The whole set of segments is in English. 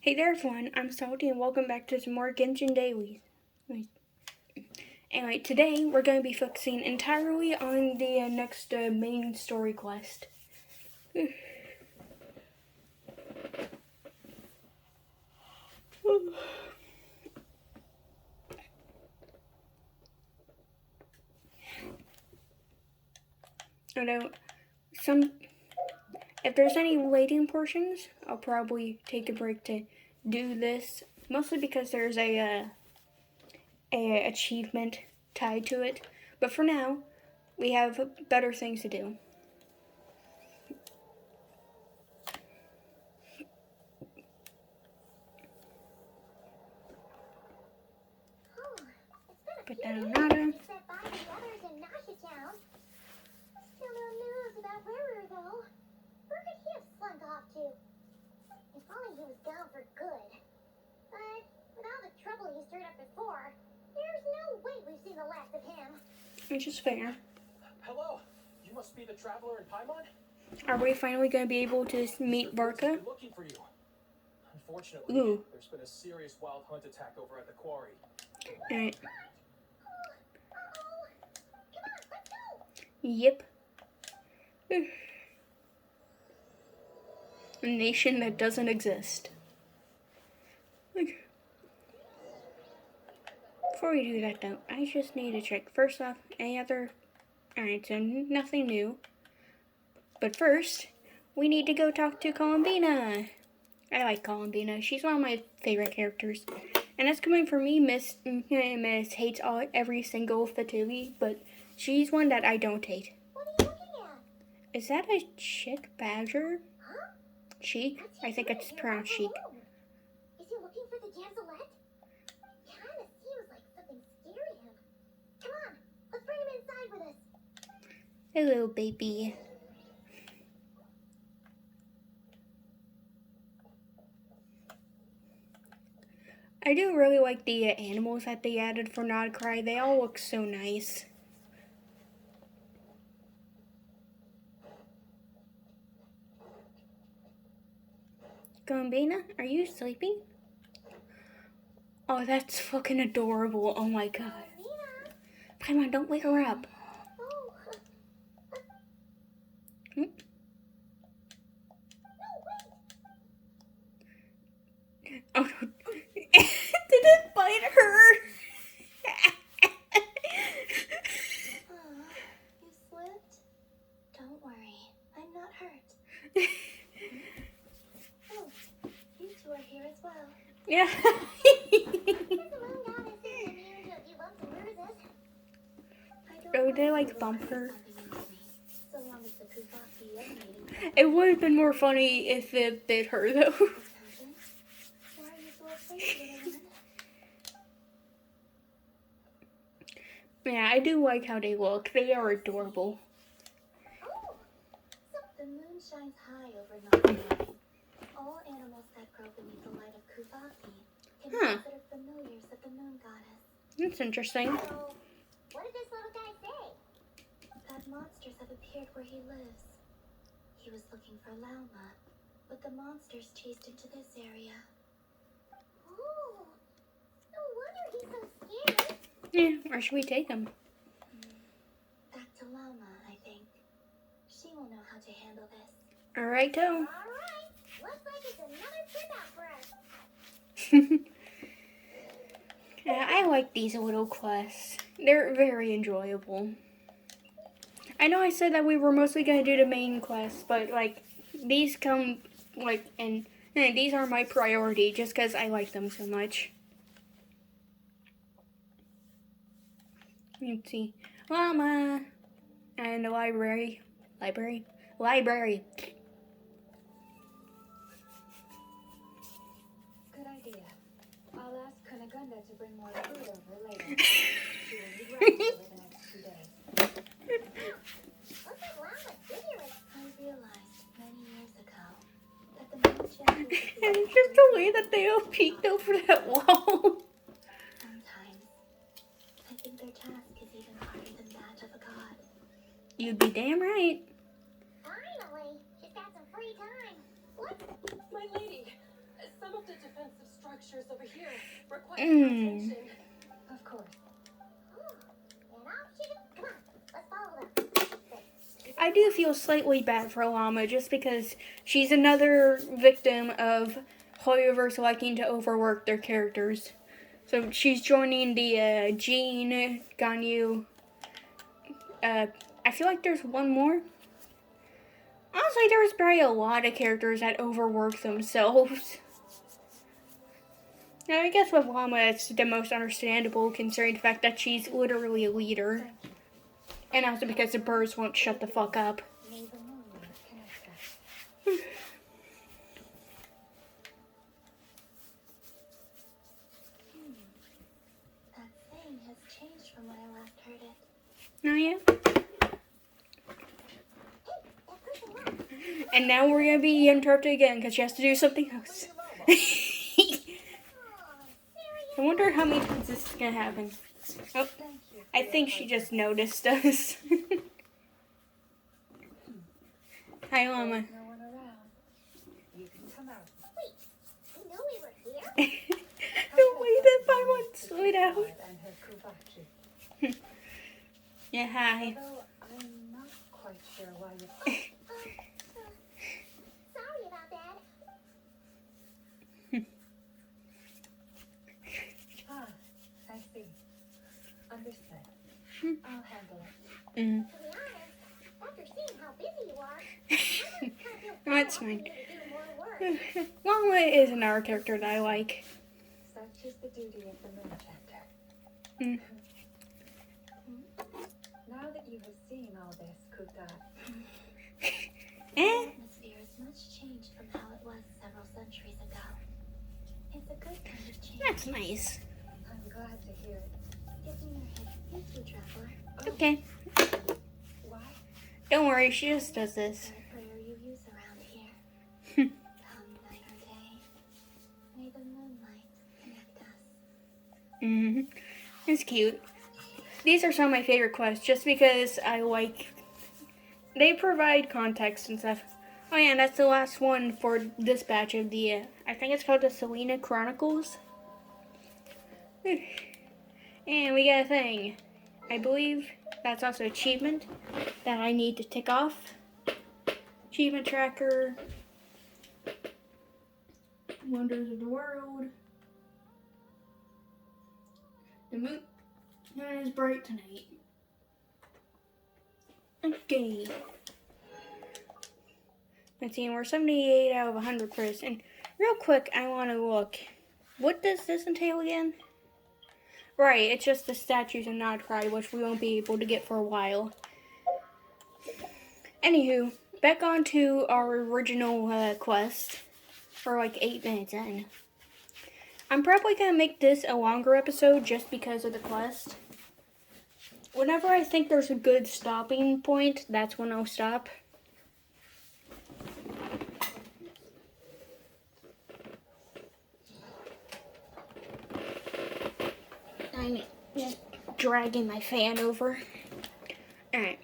Hey there everyone, I'm Salty and welcome back to some more Genshin Dailies. Anyway, today we're going to be focusing entirely on the next main story quest. Although, if there's any waiting portions, I'll probably take a break to do this, mostly because there's a achievement tied to it. But for now, we have better things to do. Put that on Nada. Still no news about where though. Where could he have slunk off to? If only he was gone for good. But with all the trouble he stirred up before, there's no way we've seen the last of him. Which is fair. Hello, you must be the traveler in Paimon? Are we finally going to be able to meet Varka? Looking for you. Unfortunately, there's been a serious wild hunt attack over at the quarry. Alright. Uh-oh. Come on, let's go. Yep. A nation that doesn't exist. Before we do that though, I just need to check. First off, any other... Alright, so nothing new. But first, we need to go talk to Columbina. I like Columbina. She's one of my favorite characters. And that's coming from me. Miss hates every single Fatui, but she's one that I don't hate. What are you looking at? Is that a chick badger? Huh? Sheik? I think it's pronounced Sheik. Is he looking for the Janselette? Kinda seems like something scared him. Come on, let's bring him inside with us. Hello, baby. I do really like the animals that they added for Not Cry. They all look so nice. Columbina, are you sleeping? Oh, that's fucking adorable. Oh my god. Come on, don't wake her up. Oh. Hmm? Oh no. Did it bite her? You slipped? Don't worry, I'm not hurt. Oh, you two are here as well. Yeah. Oh, they like bump her. It would have been more funny if it bit her though. Yeah, I do like how they look. They are adorable. Oh, the moon shines high over Nottingham. All animals that grow beneath the light of Kuvaki can be considered familiars of the moon goddess. That's interesting. So, what did this little guy say? That monsters have appeared where he lives. He was looking for Lauma, but the monsters chased him to this area. Oh, no wonder he's so scared. Yeah, where should we take him? Back to Lauma, I think. She will know how to handle this. Alrighto. Alright, looks like it's another trip out for us. Yeah, I like these little quests. They're very enjoyable. I know I said that we were mostly going to do the main quests, but like, these come, like, and these are my priority just because I like them so much. Let's see. Llama. And the library. Library. Good idea. I'll ask Kunigunda to bring more food over later. She will need rest over the next 2 days. Looks like Llama's vigorous. I realized many years ago that the moon changes And it's just the way that they all peeked over that wall. sometimes. I think their task is even harder than that of a god. You'd be damn right. Finally, she's got some free time. What? My lady, some of the defense Mm. Of course. And off she goes. Come on, let's follow them. I do feel slightly bad for Llama just because she's another victim of Hoyoverse liking to overwork their characters. So she's joining the Jean, Ganyu. I feel like there's one more. Honestly, there's probably a lot of characters that overwork themselves. Now, I guess with Llama, it's the most understandable considering the fact that she's literally a leader. And also because the birds won't shut the fuck up. May the moonlight connect us. That thing has changed from when I last heard it. Oh, yeah? Hey, that person left. And now we're gonna be interrupted again because she has to do something else. Oh, serious? I wonder how many times this is gonna happen. Oh, Thank you. I think she just noticed us. Hi, Llama. There's no one around. You can come out. Wait, you know we were here? Don't wait if I want to slow down. And her Kubachi. Yeah, hi. Although I'm not quite sure why you. Sorry about that. Ah, I see. Understood. I'll handle it. Mm. To be honest, after seeing how busy you are, I kind of feel That's bad fine. asking you to do more work. Llama is another character that I like. Such is the duty of the moon chapter. Mm. Now that you have seen all this, Kuta, The Eh? atmosphere is much changed from how it was several centuries ago. It's a good kind of change. That's nice. I'm glad to hear it. Tipping your head. You too, traveler. Okay. Why? Don't worry, she just does this. That a prayer you use around here. Come night or day, may the moonlight connect us. Mm-hmm. It's cute. These are some of my favorite quests just because I like... They provide context and stuff. Oh yeah, and that's the last one for this batch of the... I think it's called the Selena Chronicles. And we got a thing. I believe that's also achievement that I need to tick off. Achievement tracker. Wonders of the world. The moon is bright tonight. Okay. Let's see, we're 78 out of 100 for this. And real quick, I want to look. What does this entail again? Right, it's just the statues and Nodcry, which we won't be able to get for a while. Anywho, back onto our original quest. For like 8 minutes in. I'm probably going to make this a longer episode just because of the quest. Whenever I think there's a good stopping point, that's when I'll stop. I'm just dragging my fan over. Alright.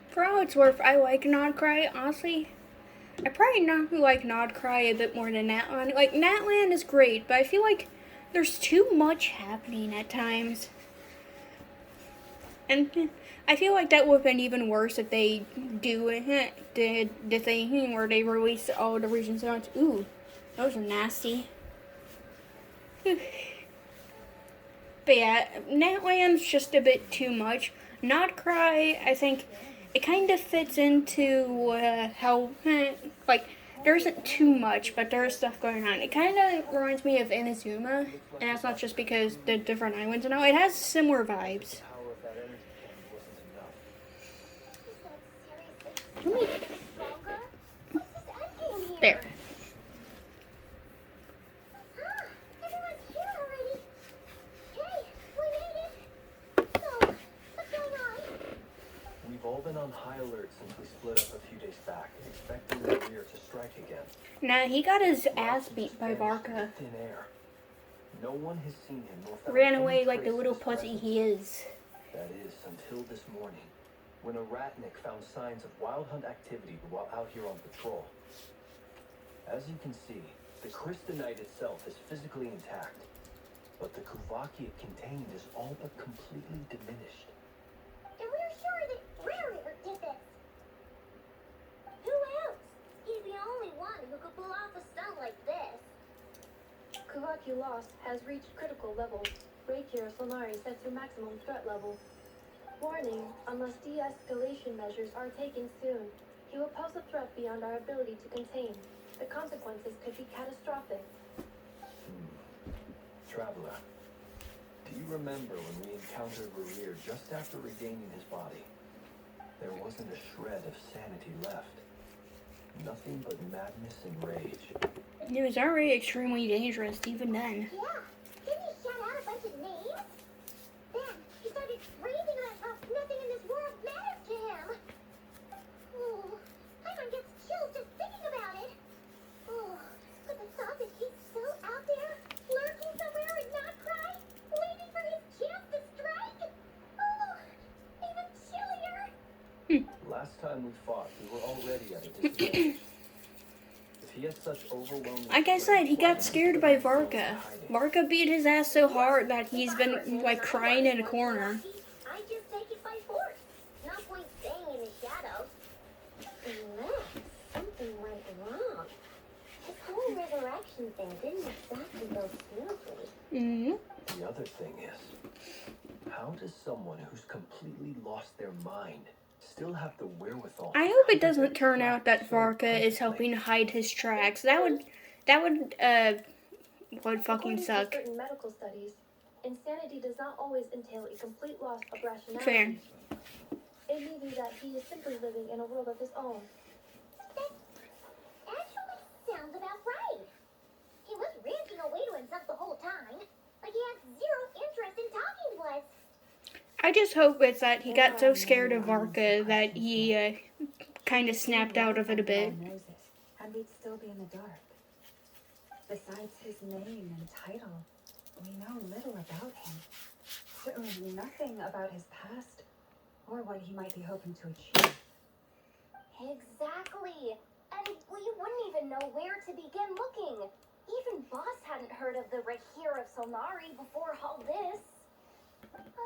For all it's worth, I like Nodcry. Honestly, I probably not like Nodcry a bit more than Natland. Like, Natland is great, but I feel like there's too much happening at times. And I feel like that would have been even worse if they did the thing where they release all the regions at once. Ooh, those are nasty. But yeah, Natland's just a bit too much. Nodcry, I think, it kind of fits into how, like, there isn't too much, but there's stuff going on. It kind of reminds me of Inazuma, and that's not just because the different islands and all. It has similar vibes. Power of that energy cannon wasn't enough. Is that seriously stronger? What's this endgame here? There. Ah, everyone's here already. Hey, we made it. So, what's going on? We've all been on high alert since we split up a few days back, expecting the rear to strike again. Nah, he got his ass beat by Varka. Thin air. No one has seen him nor found Ran any away like the trace of little his pussy presence. he is. That is, until this morning, when a ratnik found signs of wild hunt activity while out here on patrol. As you can see, the crystalite itself is physically intact, but the Kuvaki it contained is all but completely diminished. And we're sure that Rare did this. Who else? He's the only one who could pull off a stunt like this. Kuvaki loss has reached critical levels. Rapier Solari sets your maximum threat level. Warning, unless de-escalation measures are taken soon, he will pose a threat beyond our ability to contain. The consequences could be catastrophic. Traveler, do you remember when we encountered Rerir just after regaining his body? There wasn't a shred of sanity left. Nothing but madness and rage. It was already extremely dangerous even then. Yeah, didn't he shout out a bunch of names? Then he started raving about how nothing in this world matters to him. Oh, Paimon gets chills just thinking about it. Oh, but the thought that he's still out there, lurking somewhere and not cry, waiting for his chance to strike. Oh, even chillier. Last time we fought, we were already at a disadvantage. If he had such overwhelming Like I said, he got strength, scared by Varka. Varka beat his ass so hard that he's been like crying in a corner. I just take it by force. No point staying in the shadows. Unless something went wrong. This whole resurrection thing didn't exactly go smoothly. Mm-hmm. The other thing is, how does someone who's completely lost their mind still have the wherewithal? I hope it doesn't turn out that Varka is helping hide his tracks. That would fucking According to suck. certain medical studies, insanity does not always entail a complete loss of rationality. Fair. It may be that he is simply living in a world of his own. That actually sounds about right. He was ranting away to himself the whole time. Like he had zero interest in talking to us. I just hope it's that he got so scared of Varka that he kind of snapped out of it a bit. And we'd still be in the dark. Besides his name and title, we know little about him. Certainly nothing about his past or what he might be hoping to achieve. Exactly. And we wouldn't even know where to begin looking. Even Boss hadn't heard of the Rahir of Solnari before all this.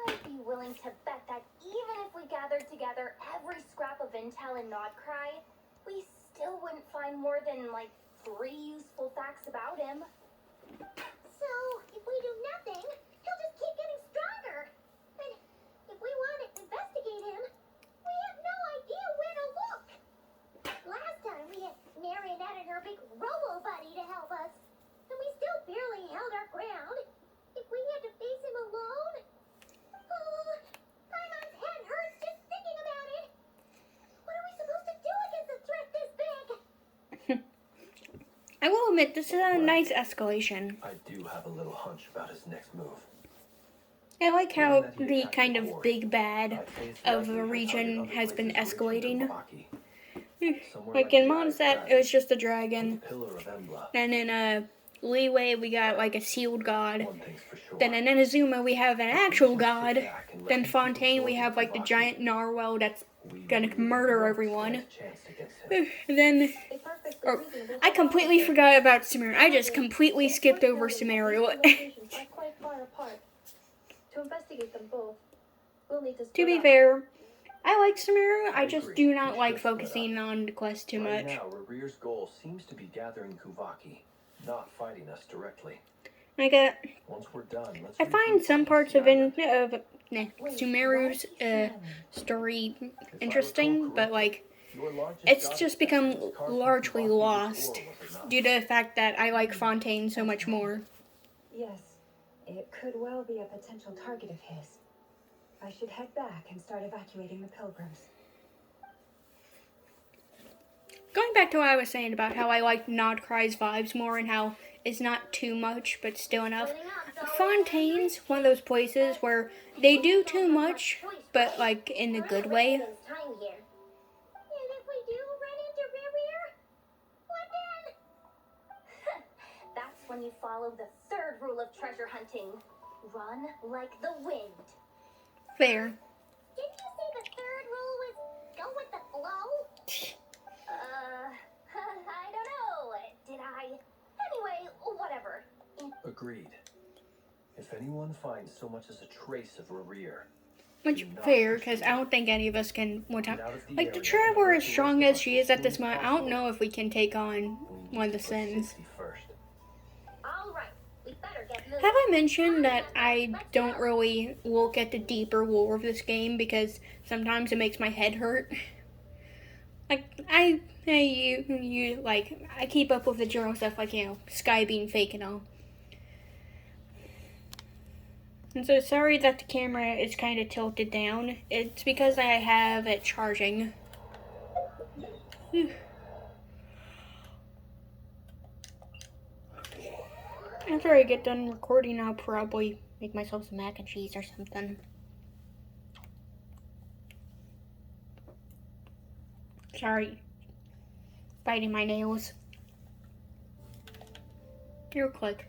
I'd be willing to bet that even if we gathered together every scrap of intel in Nodcry, we still wouldn't find more than like 3 useful facts about him. So, if we do nothing, he'll just keep getting stronger. And if we want to investigate him, we have no idea where to look. Last time we had Marionette and her big robo buddy to help us, and we still barely held our ground. If we had to face him alone, oh, Paimon's head hurts just thinking about it. What are we supposed to do against a threat this big? I will admit, this is a nice escalation. I do have a little hunch about his next move. I like how the kind of big bad of the region has been escalating. Like in Mondstadt, it was just a dragon. Then in Leeway, we got like a sealed god. Then in Inazuma, we have an actual god. Then Fontaine, we have like the giant narwhal that's gonna murder everyone. And then, I completely forgot about Sumeru. I just completely skipped over Sumeru. Locations are quite far apart. To investigate them both, we'll need to To split be up. fair, I like Sumeru, I just do not like focusing on the quest too Right much. now, Rerir's goal seems to be gathering Kuvaki, not fighting us directly. Like, Once we're done, let's I find regroup some on parts the of island. Sumeru's story If I interesting, recall but like, correctly, your largest it's god just become is carved from largely Kuvaki's lost ore, was it not? due to the fact that I like Fontaine so much more. Yes, it could well be a potential target of his. I should head back and start evacuating the pilgrims. Going back to what I was saying about how I like Nodcry's vibes more and how it's not too much but still enough. Fontaine's one of those places where they do too much but like in a good way. And if we do run into Rerir, what then? That's when when you follow the third rule of treasure hunting. Run like the wind. Fair. Didn't you say the third rule was go with the flow? I don't know. Did I? Anyway, whatever. Agreed. If anyone finds so much as a trace of Rerir, Which do not fair, pursue because I don't think any of us can one time. Get out of the Like the area and Traveler, alert as the strong rest of as us she is as at this soon as moment, I don't possible. know if we can take on We need one of to the put sins. safety first. All right, we better get moving. Have I mentioned that I Let's don't go. really look at the deeper lore of this game because sometimes it makes my head hurt? Like, I keep up with the general stuff, like, Sky being fake and all. And so sorry that the camera is kind of tilted down. It's because I have it charging. After I get done recording, I'll probably make myself some mac and cheese or something. Sorry. Biting my nails. Real quick.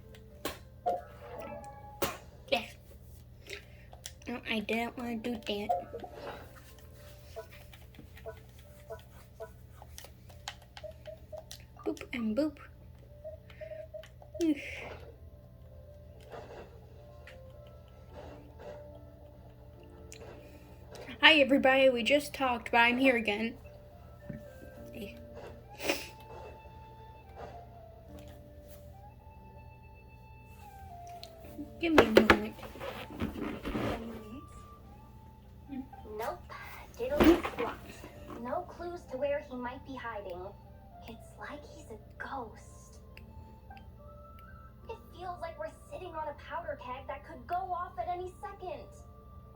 Yes. No, I didn't want to do that. Boop and boop. Hi everybody, we just talked, but I'm here again. Give me a moment. Nope. Diddly's blocked. No clues to where he might be hiding. It's like he's a ghost. It feels like we're sitting on a powder keg that could go off at any second.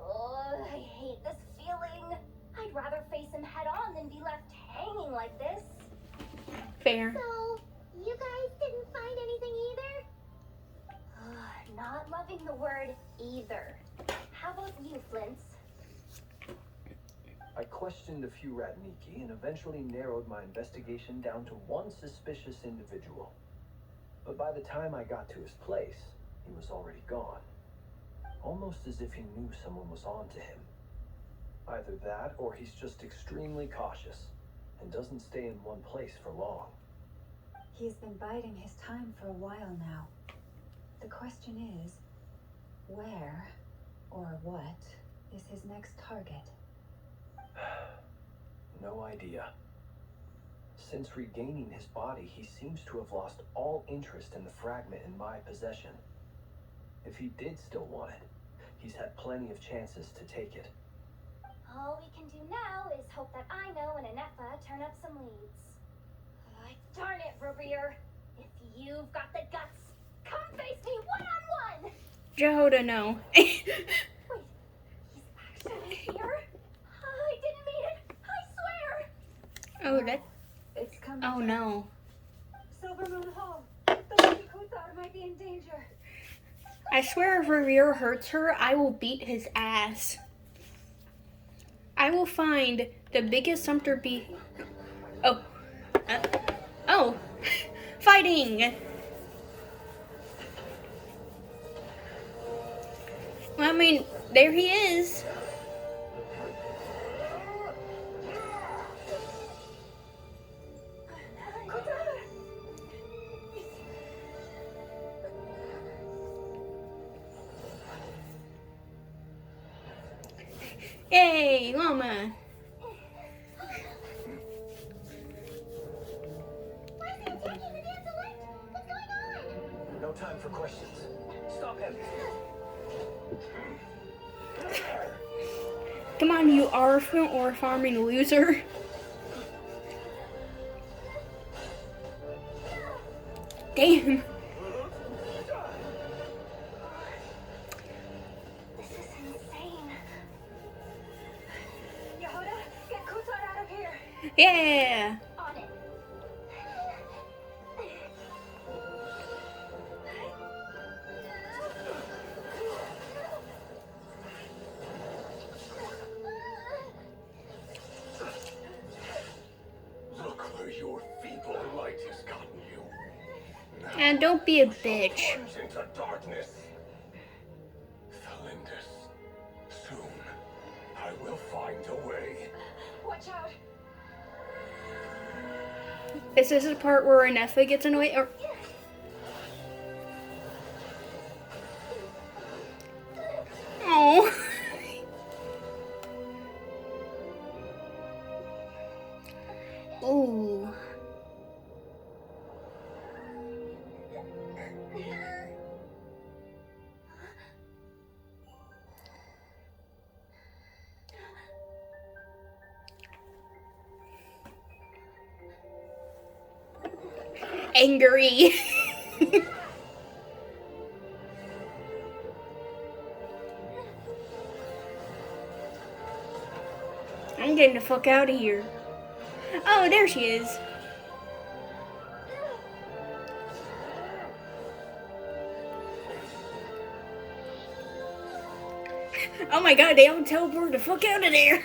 Oh, I hate this feeling. I'd rather face him head on than be left hanging like this. Fair. So, you guys didn't find anything either? Not loving the word either. How about you, Flint's? I questioned a few Ratniki and eventually narrowed my investigation down to one suspicious individual. But by the time I got to his place, he was already gone. Almost as if he knew someone was on to him. Either that, or he's just extremely cautious and doesn't stay in one place for long. He's been biding his time for a while now. The question is, where or what is his next target? No idea. Since regaining his body, he seems to have lost all interest in the fragment in my possession. If he did still want it, he's had plenty of chances to take it. All we can do now is hope that Ino and Anefa turn up some leads. Darn it, Rerir. If you've got the guts, come face me one-on-one! Jehoda, no. Wait, he's actually here? I didn't mean it, I swear! Oh, that. It's coming. Oh no. Silver Moon Hall. The Lady Kothar might be in danger. I swear if Rerir hurts her, I will beat his ass. I will find the biggest Sumter bee. Oh. Fighting! Well, I mean, there he is. Yay, llama. No time for questions. Stop him. Come on, you orphan or farming loser. Damn. This is insane. Yehuda, get Kothar out of here. Yeah. On it. Look where your feeble light has gotten you. And don't be a bitch. Plunge into darkness. Felindus, soon I will find a way. Watch out! Is this the part where Anefa gets annoyed? Or... Oh. Ooh. Angry. I'm getting the fuck out of here. Oh, there she is. Oh my god, they all teleport the fuck out of there.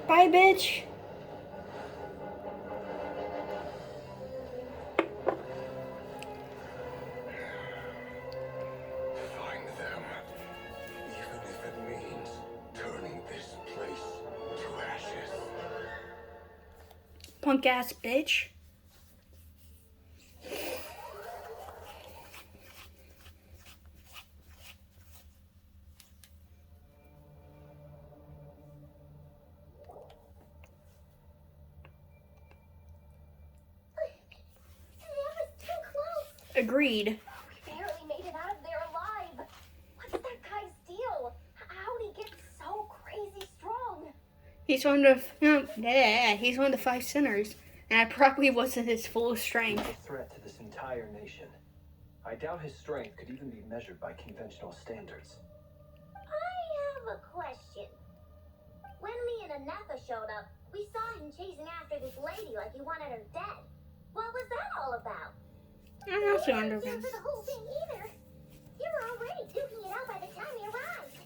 Bye, bitch. Find them, even if it means turning this place to ashes. Punk ass bitch. That was too close. Agreed. We barely made it out of there alive. What's that guy's deal? How'd he get so crazy strong? He's one of he's one of the 5 sinners, and I probably wasn't his full strength. A threat to this entire nation. I doubt his strength could even be measured by conventional standards. I have a question. When me and Anefa showed up, we saw him chasing after this lady like he wanted her dead. What was that all about? I'm also You weren't under here him. for the whole thing either. You were already duking it out by the time he arrived.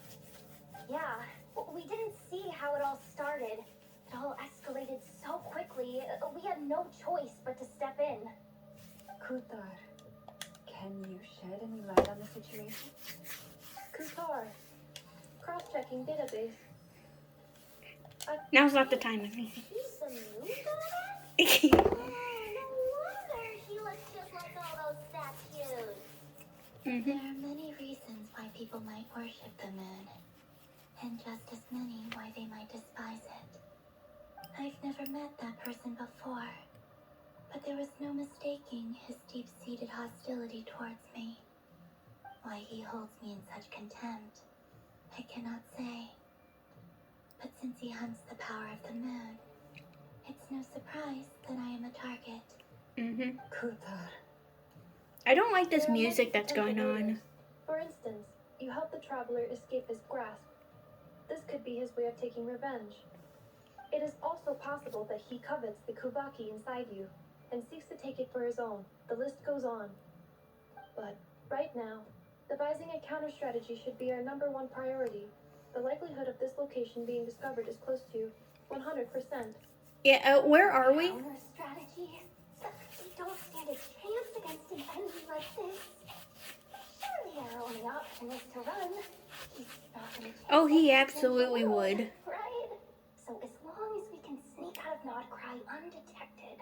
Yeah, we didn't see how it all started. It all escalated so quickly. We had no choice but to step in. Kuthar, can you shed any light on the situation? Kutar. Cross-checking database. Now's not the time. He's the new guy? Oh, no wonder he looks just like all those statues. Mhm. There are many reasons why people might worship the moon, and just as many why they might despise it. I've never met that person before, but there was no mistaking his deep-seated hostility towards me. Why he holds me in such contempt, I cannot say. But since he hunts the power of the moon, it's no surprise that I am a target. Mhm. Kuthar, I don't like this There are many music that's going potential on. motives. For instance, you help the traveler escape his grasp. This could be his way of taking revenge. It is also possible that he covets the Kuvaki inside you and seeks to take it for his own. The list goes on. But right now, devising a counter strategy should be our #1 priority. The likelihood of this location being discovered is close to 100%. Yeah, where are we? Counter strategy? We don't stand a chance against an enemy like this. Surely our only option is to run. He's not gonna chase Oh, he us absolutely into the would. world, right? So as long as we can sneak out of Nodcry undetected.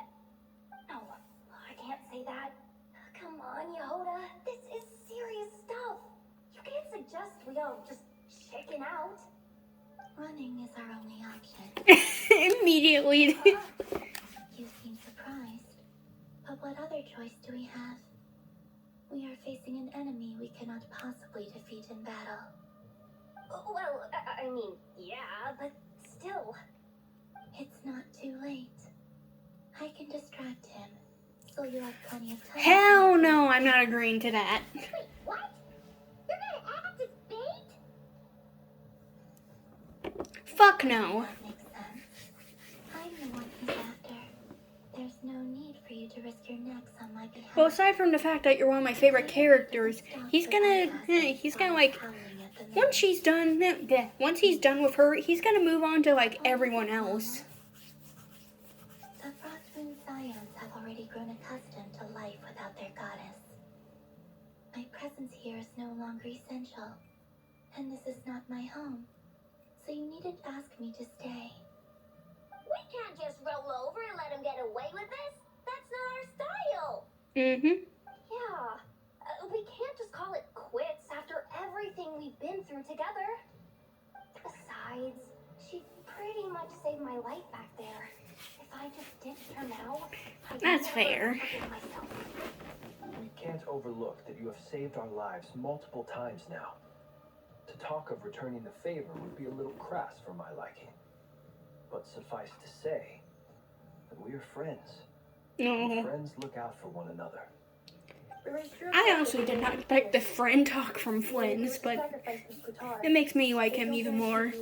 No, I can't say that. Come on, Yehoda. This is serious stuff. You can't suggest we all just chicken out. Running is our only option. Immediately. You seem surprised. But what other choice do we have? We are facing an enemy we cannot possibly defeat in battle. Well, I mean, yeah, but still. It's not too late. I can distract him, so you have plenty of time. Hell no, I'm not agreeing to that. Wait, what? You're gonna act as bait? Fuck no. That makes sense. I'm the one he's after. There's no need for you to risk your necks on my behalf. Well, aside from the fact that you're one of my favorite characters, he's gonna like, once he's done with her, he's gonna move on to like everyone else. The Frostmoon Scions have already grown accustomed to life without their goddess. My presence here is no longer essential, and this is not my home, so you needn't ask me to stay. We can't just roll over and let him get away with this. That's not our style. Mm-hmm. Yeah, we can't just call it quits after everything we've been through together. Besides, she pretty much saved my life back there. If I just ditched her now, I'd That's never fair. forgive myself. We can't overlook that you have saved our lives multiple times now. To talk of returning the favor would be a little crass for my liking. But suffice to say that we are friends. And No. friends look out for one another. I honestly did not expect the friend talk from Flynn's, but it makes me like him even more.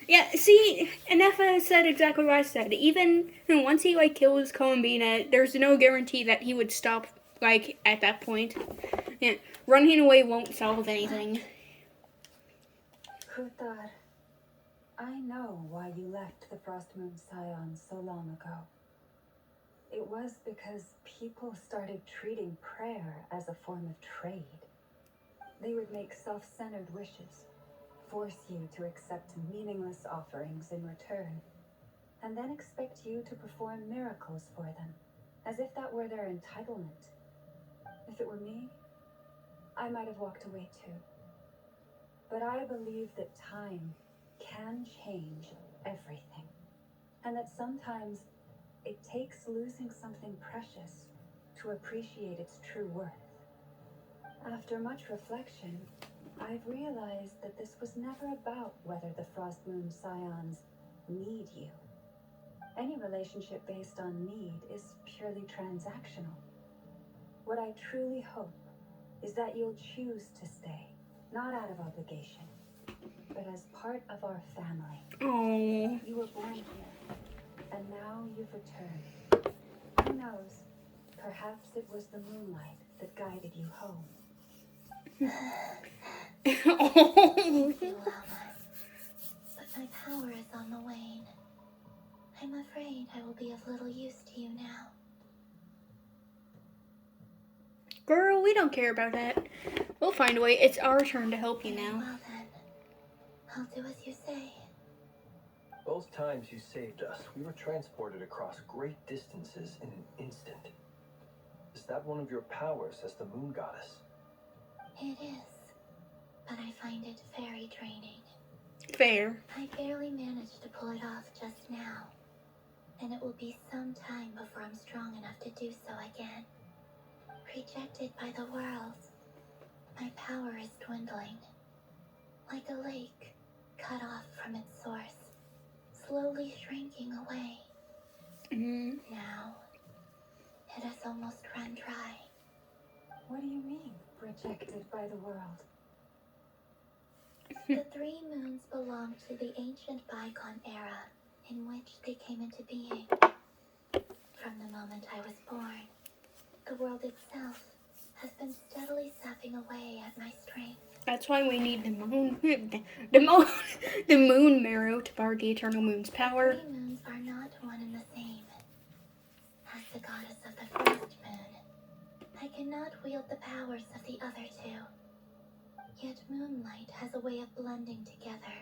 Yeah, see, Nefa said exactly what I said. Even once he like kills Columbina, there's no guarantee that he would stop like at that point. Yeah, running away won't solve anything. Kuthar, I know why you left the Frostmoon Scion so long ago. It was because people started treating prayer as a form of trade. They would make self-centered wishes, force you to accept meaningless offerings in return, and then expect you to perform miracles for them, as if that were their entitlement. If it were me, I might have walked away too. But I believe that time can change everything, and that sometimes it takes losing something precious to appreciate its true worth. After much reflection, I've realized that this was never about whether the Frostmoon Scions need you. Any relationship based on need is purely transactional. What I truly hope is that you'll choose to stay, not out of obligation, but as part of our family. Oh. You were born here, and now you've returned. Who knows? Perhaps it was the moonlight that guided you home. Oh. Thank you, Lama. But my power is on the wane. I'm afraid I will be of little use to you now. Girl, we don't care about that. We'll find a way. It's our turn to help you now. Well then, I'll do as you say. Both times you saved us, we were transported across great distances in an instant. Is that one of your powers as the moon goddess? It is, but I find it very draining. Fair. I barely managed to pull it off just now, and it will be some time before I'm strong enough to do so again. Rejected by the world, my power is dwindling. Like a lake cut off from its source, slowly shrinking away. Mm. Now, it has almost run dry. What do you mean, rejected by the world? The 3 moons belong to the ancient bygone era in which they came into being. From the moment I was born, the world itself has been steadily sapping away at my strength. That's why we need the moon, the moon marrow to power the eternal moon's power. 3 moons are not one and the same. As the goddess of the first moon, I cannot wield the powers of the other 2. Yet moonlight has a way of blending together.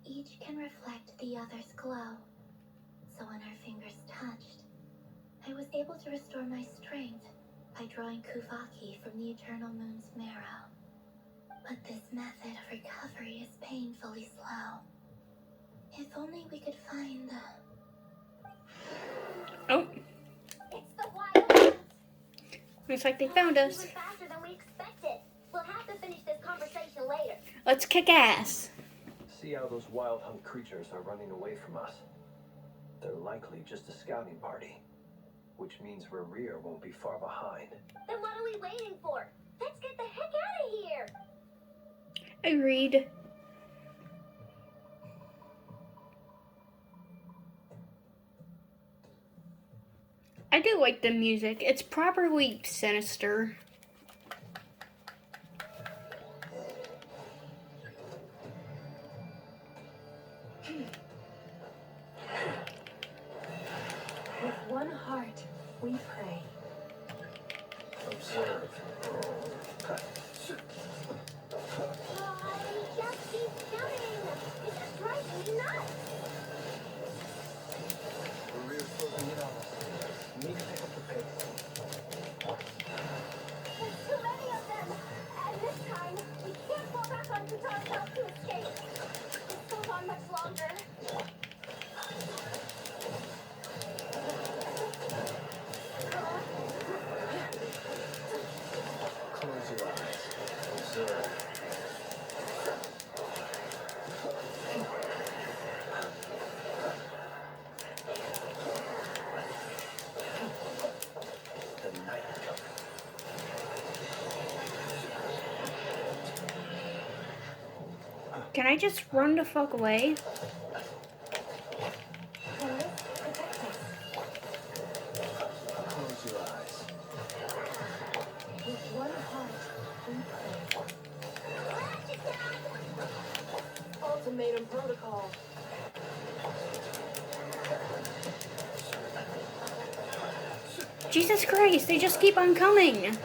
Each can reflect the other's glow. So when our fingers touched, I was able to restore my strength by drawing Kuvaki from the eternal moon's marrow. But this method of recovery is painfully slow. If only we could find the... Oh, It's the wild hunt. looks like they found us. Even faster than we expected. We'll have to finish this conversation later. Let's kick ass. See how those wild hunt creatures are running away from us. They're likely just a scouting party, which means Rear won't be far behind. Then what are we waiting for? Let's get the heck out of here. Agreed. I do like the music. It's properly sinister. With one heart we pray. Observe. Oh, he just keeps coming. It just drives me nuts. Maria's closing in on us. We need to pick up the pace. There's too many of them. And this time, we can't fall back on Qatar's help to escape. This goes on much longer. Close your eyes. Observe. The night is coming. Can I just run the fuck away? Can this protect us? Close your eyes. With one heart, we pray. Ultimatum protocol. Jesus Christ, they just keep on coming.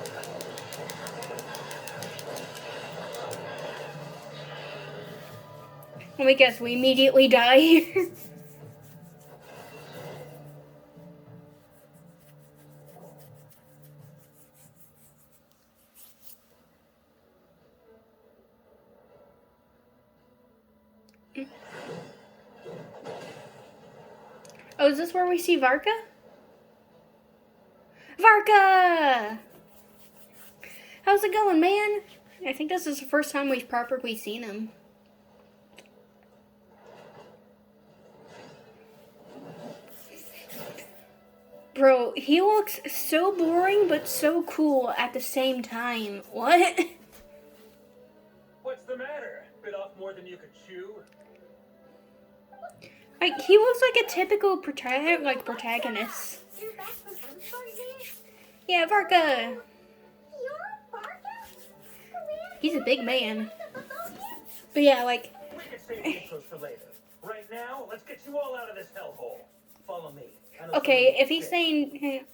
Let me guess, we immediately die. Oh, is this where we see Varka? Varka! How's it going, man? I think this is the first time we've properly seen him. Bro, he looks so boring but so cool at the same time. What? What's the matter? Bit off more than you could chew? Like, he looks like a typical protagonist. You're back from Amsterdam? Yeah, Varka. You're Varka? He's a big man. But yeah, like, We could save the intros for later. Right now, let's get you all out of this hellhole. Follow me. I know okay, someone if he's sick. saying,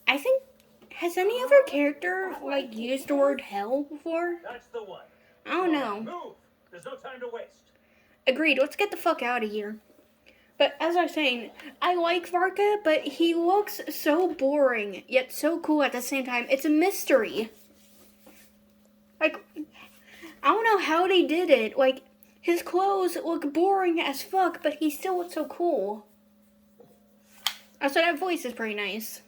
I think, has any other character, like, used the word hell before? That's the one. I don't Come on, know. Move. There's no time to waste. Agreed, let's get the fuck out of here. But as I was saying, I like Varka, but he looks so boring, yet so cool at the same time. It's a mystery. Like, I don't know how they did it. Like, his clothes look boring as fuck, but he still looks so cool. Also, that voice is pretty nice.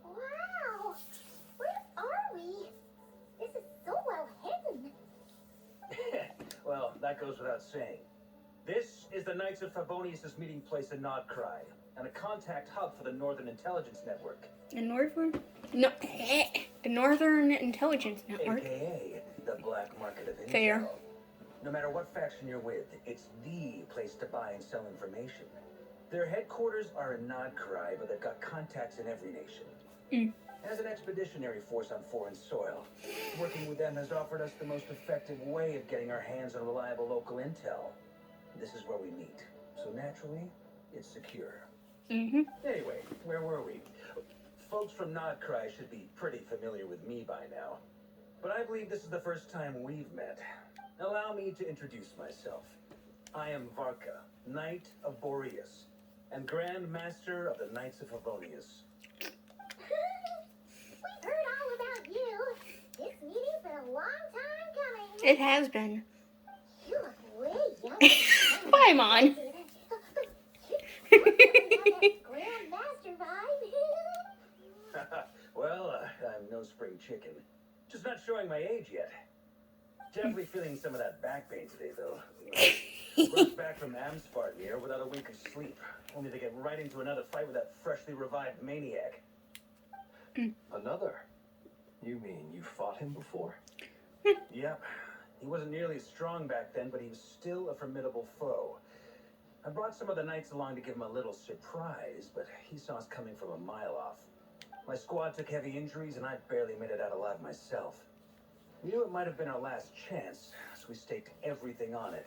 Wow! Where are we? This is so well hidden. Well, that goes without saying. This is the Knights of Favonius' meeting place in Nodcry, and a contact hub for the Northern Intelligence Network, The Northern? No, the Northern Intelligence Network. aka the black market of intel. Fair. No matter what faction you're with, it's the place to buy and sell information. Their headquarters are in Nodcry, but they've got contacts in every nation. As an expeditionary force on foreign soil, working with them has offered us the most effective way of getting our hands on reliable local intel. This is where we meet, so naturally, it's secure. Mm-hmm. Anyway, where were we? Folks from Nodcry should be pretty familiar with me by now, but I believe this is the first time we've met. Allow me to introduce myself. I am Varka, Knight of Boreas, and Grand Master of the Knights of Favonius. We've heard all about you. This meeting's been a long time coming. It has been. You look way younger. Paimon. You definitely have that Grandmaster vibe. Well, I'm no spring chicken. Just not showing my age yet. Definitely feeling some of that back pain today, though. Rushed back from Amspartnir without a wink of sleep, only to get right into another fight with that freshly revived maniac. Another? You mean you fought him before? Yep. He wasn't nearly as strong back then, but he was still a formidable foe. I brought some of the knights along to give him a little surprise, but he saw us coming from a mile off. My squad took heavy injuries, and I barely made it out alive myself. We knew it might have been our last chance, maps, we staked everything on it.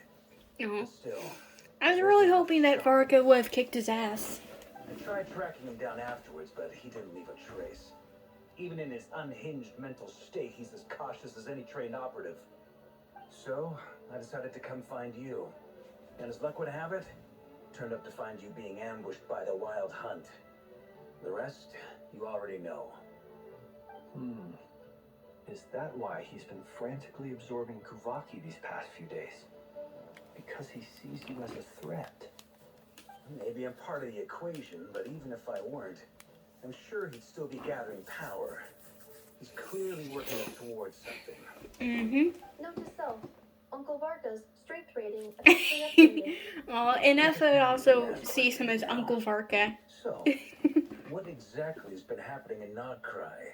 Oh. But still, I was really hoping that Varka would have kicked his ass. I tried tracking him down afterwards, but he didn't leave a trace. Even in his unhinged mental state, he's as cautious as any trained operative. So, I decided to come find you. And as luck would have it, turned up to find you being ambushed by the Wild Hunt. The rest, you already know. Is that why he's been frantically absorbing Kuvaki these past few days? Because he sees you as a threat? Maybe I'm part of the equation, but even if I weren't, I'm sure he'd still be gathering power. He's clearly working towards something. Note to self, Uncle Varka's strength rating officially updated. Well, enough would also sees him as Uncle Varka. So, what exactly has been happening in Nodcry?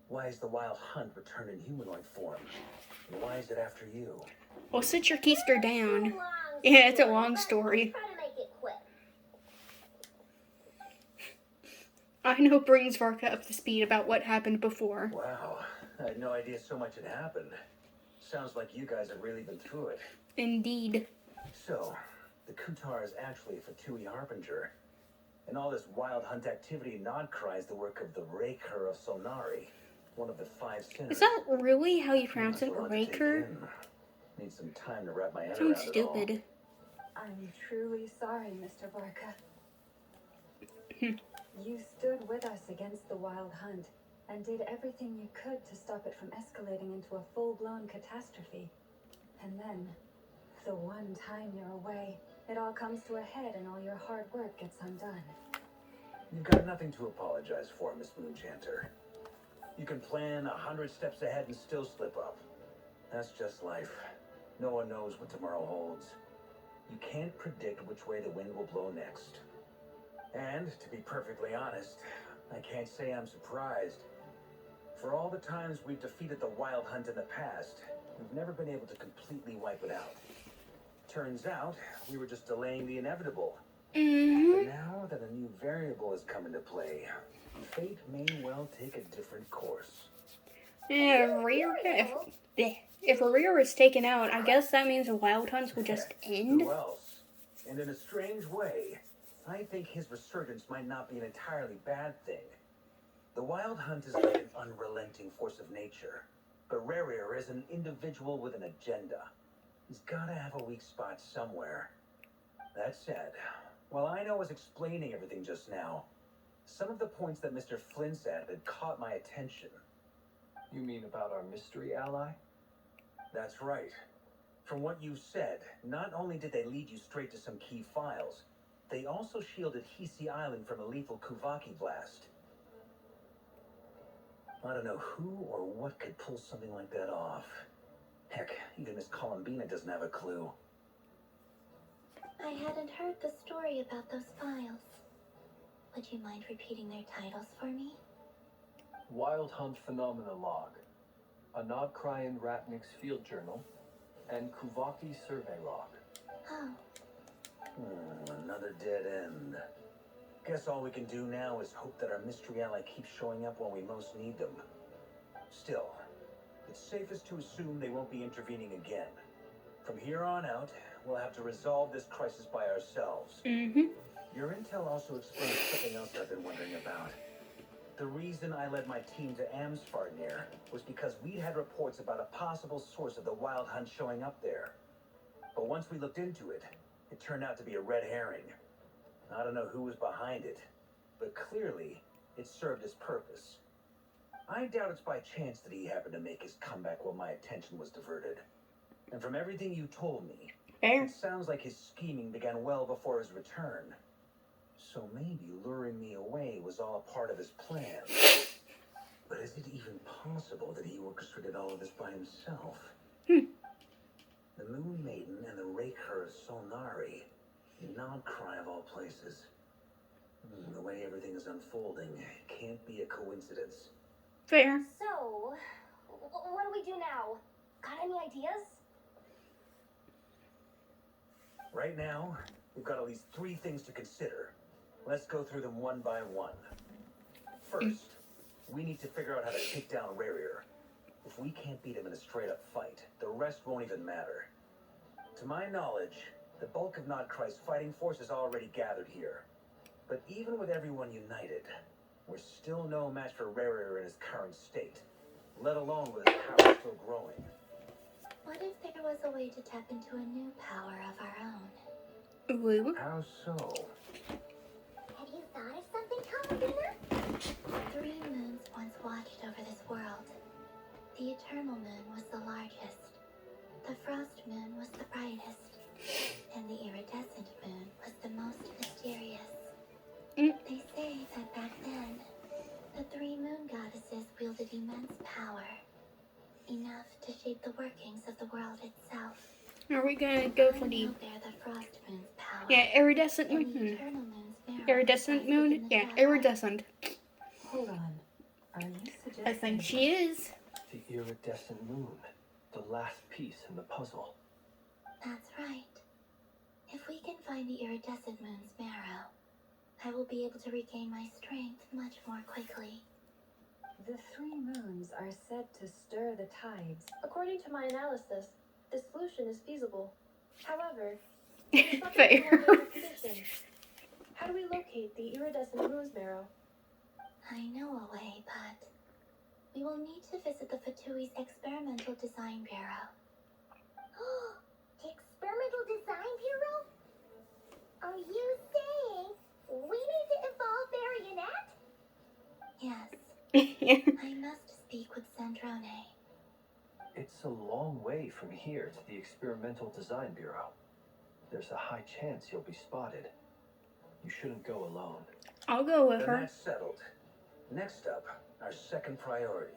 Why is the Wild Hunt returned in humanoid form? And why is it after you? Well, sit your keister down. Long Yeah, it's a story, long but story. Try to make it quick. I know brings Varka up to speed about what happened before. Wow, I had no idea so much had happened. Sounds like you guys have really been through it. Indeed. So, the Kutar is actually a Fatui Harbinger. And all this Wild Hunt activity in Nodcry is the work of the Raker of Solnari, one of the 5 sinners. Is that really how you pronounce That's it? a lot to take Raker? in. Need some time to wrap my head Sounds around it all. stupid. I'm truly sorry, Mr. Varka. You stood with us against the Wild Hunt and did everything you could to stop it from escalating into a full-blown catastrophe. And then, the one time you're away, it all comes to a head and all your hard work gets undone. You've got nothing to apologize for, Miss Moonchanter. You can plan 100 steps ahead and still slip up. That's just life. No one knows what tomorrow holds. You can't predict which way the wind will blow next. And, to be perfectly honest, I can't say I'm surprised. For all the times we've defeated the Wild Hunt in the past, we've never been able to completely wipe it out. Turns out, we were just delaying the inevitable. But now that a new variable has come into play, fate may well take a different course. Yeah, if Rhea is taken out, I guess that means the Wild Hunts will just end. Who else? And in a strange way, I think his resurgence might not be an entirely bad thing. The Wild Hunt is like an unrelenting force of nature, but Rarier is an individual with an agenda. He's gotta have a weak spot somewhere. That said, while I was explaining everything just now, some of the points that Mr. Flynn said had caught my attention. You mean about our mystery ally? That's right. From what you said, not only did they lead you straight to some key files, they also shielded Hisi Island from a lethal Kuvaki blast. I don't know who or what could pull something like that off. Heck, even Miss Columbina doesn't have a clue. I hadn't heard the story about those files. Would you mind repeating their titles for me? Wild Hunt Phenomena Log, a Nodcryan Ratnik's Field Journal, and Kuvaki Survey Log. Oh, Another dead end. Guess all we can do now is hope that our mystery ally keeps showing up when we most need them. Still, it's safest to assume they won't be intervening again. From here on out, we'll have to resolve this crisis by ourselves. Your intel also explains something else I've been wondering about. The reason I led my team to Amsfarnir was because we'd had reports about a possible source of the Wild Hunt showing up there. But once we looked into it, it turned out to be a red herring. I don't know who was behind it, but clearly it served its purpose. I doubt it's by chance that he happened to make his comeback while my attention was diverted. And from everything you told me, Fair. it sounds like his scheming began well before his return. So maybe luring me away was all a part of his plan. But is it even possible that he orchestrated all of this by himself? The Moon Maiden and the Raker of Solnari, in Nodcry of all places. The way everything is unfolding can't be a coincidence. Fair. So, what do we do now? Got any ideas? Right now, we've got at least 3 things to consider. Let's go through them one by one. First, we need to figure out how to take down Rarier. If we can't beat him in a straight-up fight, the rest won't even matter. To my knowledge, the bulk of Nodcry's fighting force is already gathered here. But even with everyone united, we're still no match for Rarier in his current state, let alone with his power still growing. What if there was a way to tap into a new power of our own? Woo. How so? Have you thought of something, Columbina? 3 moons once watched over this world. The Eternal Moon was the largest. The Frost Moon was the brightest. And the Iridescent Moon was the most mysterious. They say that back then, the 3 moon goddesses wielded immense power. Enough to shape the workings of the world itself. Are we gonna go for I the... know they're the Frost Moon's power. Yeah, iridescent And the moon. Eternal Moon's mirror Iridescent resides moon? within the Yeah, shadow. iridescent. Hold on. Are you suggesting... I think she is. The iridescent moon. The last piece in the puzzle. That's right. If we can find the Iridescent Moon's marrow, I will be able to regain my strength much more quickly. The 3 moons are said to stir the tides. According to my analysis, this solution is feasible. However, it is subject Fair. to one major condition. How do we locate the iridescent moon's marrow? I know a way, but we will need to visit the Fatui's Experimental Design Bureau. Experimental Design Bureau? Are you saying we need to evolve Marionette? Yes, I must speak with Sandrone. It's a long way from here to the Experimental Design Bureau. There's a high chance you'll be spotted. You shouldn't go alone. I'll go with Then her. that's settled. Next up, our second priority.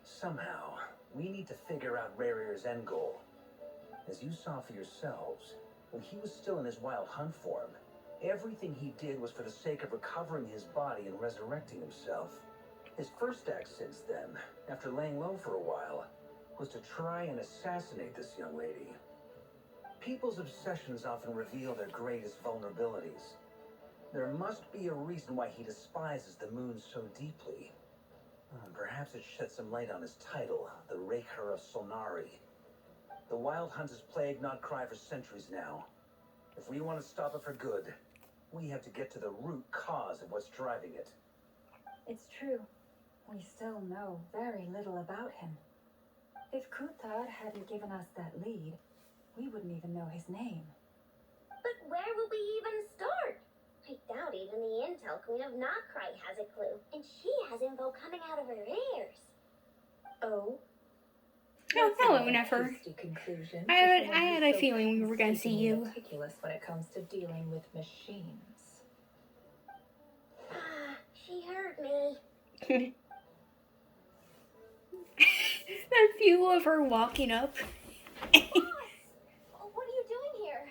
Somehow, we need to figure out Rarier's end goal. As you saw for yourselves, when he was still in his wild hunt form, everything he did was for the sake of recovering his body and resurrecting himself. His first act since then, after laying low for a while, was to try and assassinate this young lady. People's obsessions often reveal their greatest vulnerabilities. There must be a reason why he despises the moon so deeply. Perhaps it sheds some light on his title, the Raker of Solnari. The Wild Hunt has plagued Nodcry for centuries now. If we want to stop it for good, we have to get to the root cause of what's driving it. It's true. We still know very little about him. If Kuthar hadn't given us that lead, we wouldn't even know his name. But where would we even start? I doubt even the Intel Queen of Nodcry has a clue, and she has info coming out of her ears. Oh, Oh, That's hello, a Nefer. hasty conclusion I for had- someone I had who's a so feeling we were gonna see painstakingly you. meticulous when it comes to dealing with machines. She heard me. That view of her walking up. Boss! What are you doing here?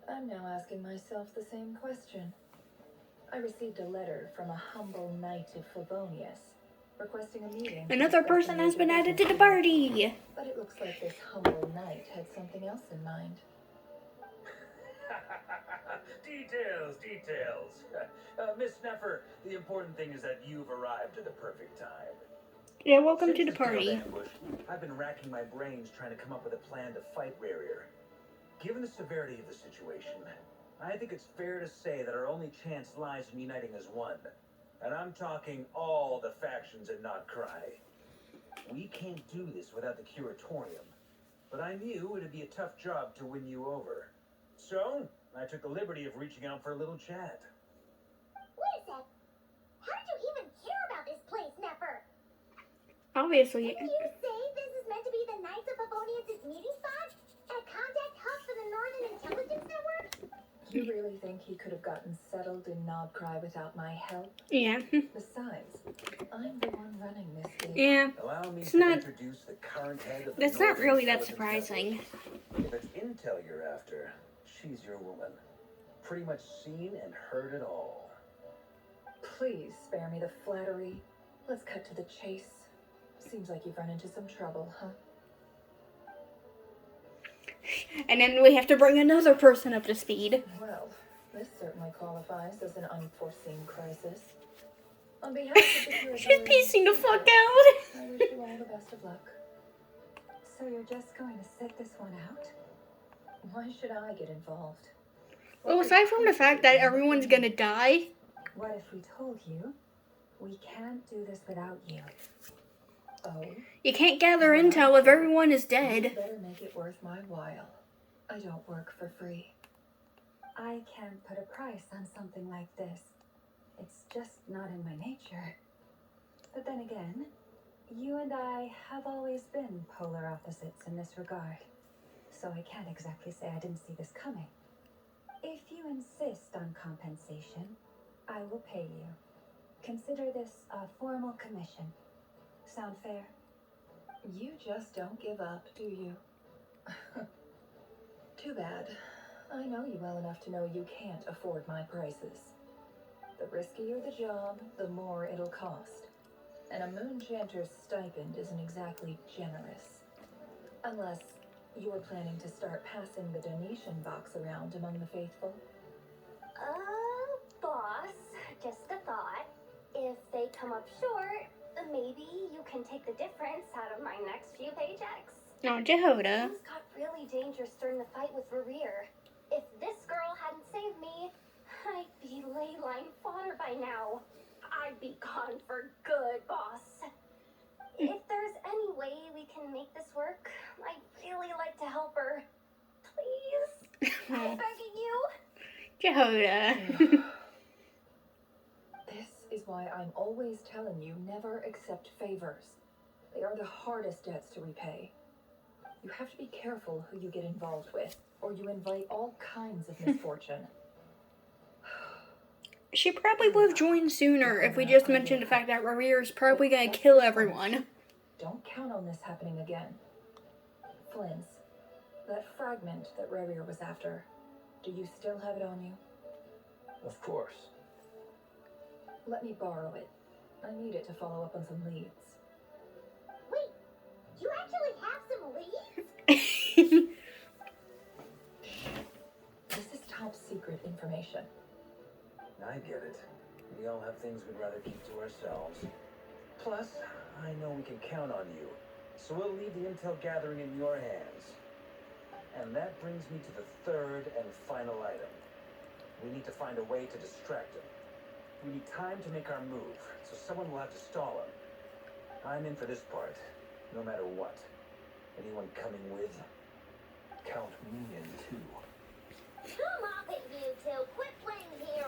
I'm now asking myself the same question. I received a letter from a humble knight of Favonius, requesting a meeting. to Another discuss person a has been major added to the business matter. party. But it looks like this humble knight had something else in mind. Details. Miss Nefer, the important thing is that you've arrived at the perfect time. Yeah, welcome Since to the this failed party. ambush, I've been racking my brains trying to come up with a plan to fight Rarier. Given the severity of the situation, I think it's fair to say that our only chance lies in uniting as one. And I'm talking all the factions in Nodcry. We can't do this without the Curatorium, but I knew it'd be a tough job to win you over. So, I took the liberty of reaching out for a little chat. Wait a sec. How did you even hear about this place, Nefer? Obviously. Didn't you say this is meant to be the Knights of Favonius' meeting spot? A contact hub for the Northern Intelligence Network? You really think he could have gotten settled in Nodcry without my help? Yeah. Besides, I'm the one running this gig. Yeah. Allow me It's to not- introduce the current head of the That's not Northern really that Intelligence surprising. Network. If it's intel you're after, she's your woman. Pretty much seen and heard it all. Please spare me the flattery. Let's cut to the chase. Seems like you've run into some trouble, huh? And then we have to bring another person up to speed. Well, this certainly qualifies as an unforeseen crisis. On behalf of the Pure She's piecing the fuck out. I wish you all the best of luck. So you're just going to sit this one out? Why should I get involved? Well, aside from the fact that everyone's gonna die. What if we told you we can't do this without you? Oh? You can't gather intel if everyone is You dead. better make it worth my while. I don't work for free. I can't put a price on something like this. It's just not in my nature. But then again, you and I have always been polar opposites in this regard. So I can't exactly say I didn't see this coming. If you insist on compensation, I will pay you. Consider this a formal commission. Sound fair? You just don't give up, do you? Too bad. I know you well enough to know you can't afford my prices. The riskier the job, the more it'll cost. And a moon chanter's stipend isn't exactly generous. Unless you're planning to start passing the donation box around among the faithful. Boss, just a thought. If they come up short, maybe you can take the difference out of my next few paychecks. No, Jehoda. Things got really dangerous during the fight with Rerir. If this girl hadn't saved me, I'd be ley line fodder by now. I'd be gone for good, boss. If there's any way we can make this work, I'd really like to help her. Please? I'm begging you. Jehoda. This is why I'm always telling you never accept favors. They are the hardest debts to repay. You have to be careful who you get involved with, or you invite all kinds of misfortune. She probably would have joined sooner if we just mentioned the fact that Rerir is probably gonna kill everyone. Don't count on this happening again. Flins, that fragment that Rerir was after, do you still have it on you? Of course. Let me borrow it. I need it to follow up on some leads. Wait, you actually have some leads? This is top secret information. I get it. We all have things we'd rather keep to ourselves. Plus, I know we can count on you. So we'll leave the intel gathering in your hands. And that brings me to the third and final item. We need to find a way to distract him. We need time to make our move, so someone will have to stall him. I'm in for this part, no matter what. Anyone coming with? Count me in too. Come off it, you two. Quit playing hero.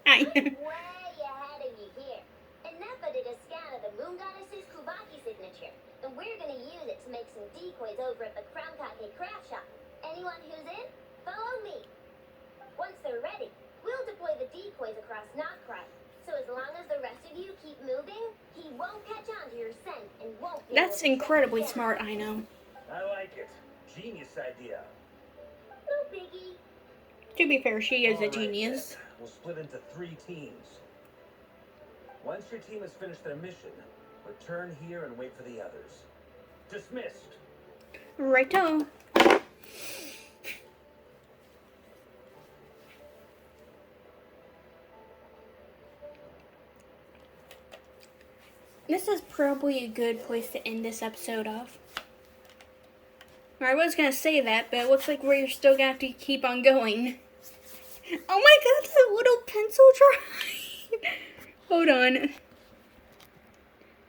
I I'm way ahead of you here. And Nepha did a scan of the moon goddess's Kuvaki signature. And we're gonna use it to make some decoys over at the Crown Kake craft shop. Anyone who's in, follow me. Once they're ready, we'll deploy the decoys across Notcry. So as long as the rest of you keep moving, he won't catch on to your scent and won't be That's able to incredibly track you down. smart, I know. I like it. Genius idea. No biggie. To be fair, she is a All right, genius. then. We'll split into 3 teams. Once your team has finished their mission, return here and wait for the others. Dismissed. Righto. This is probably a good place to end this episode off. I was gonna say that, but it looks like we're still gonna have to keep on going. Oh my god, that little pencil drawing! Hold on.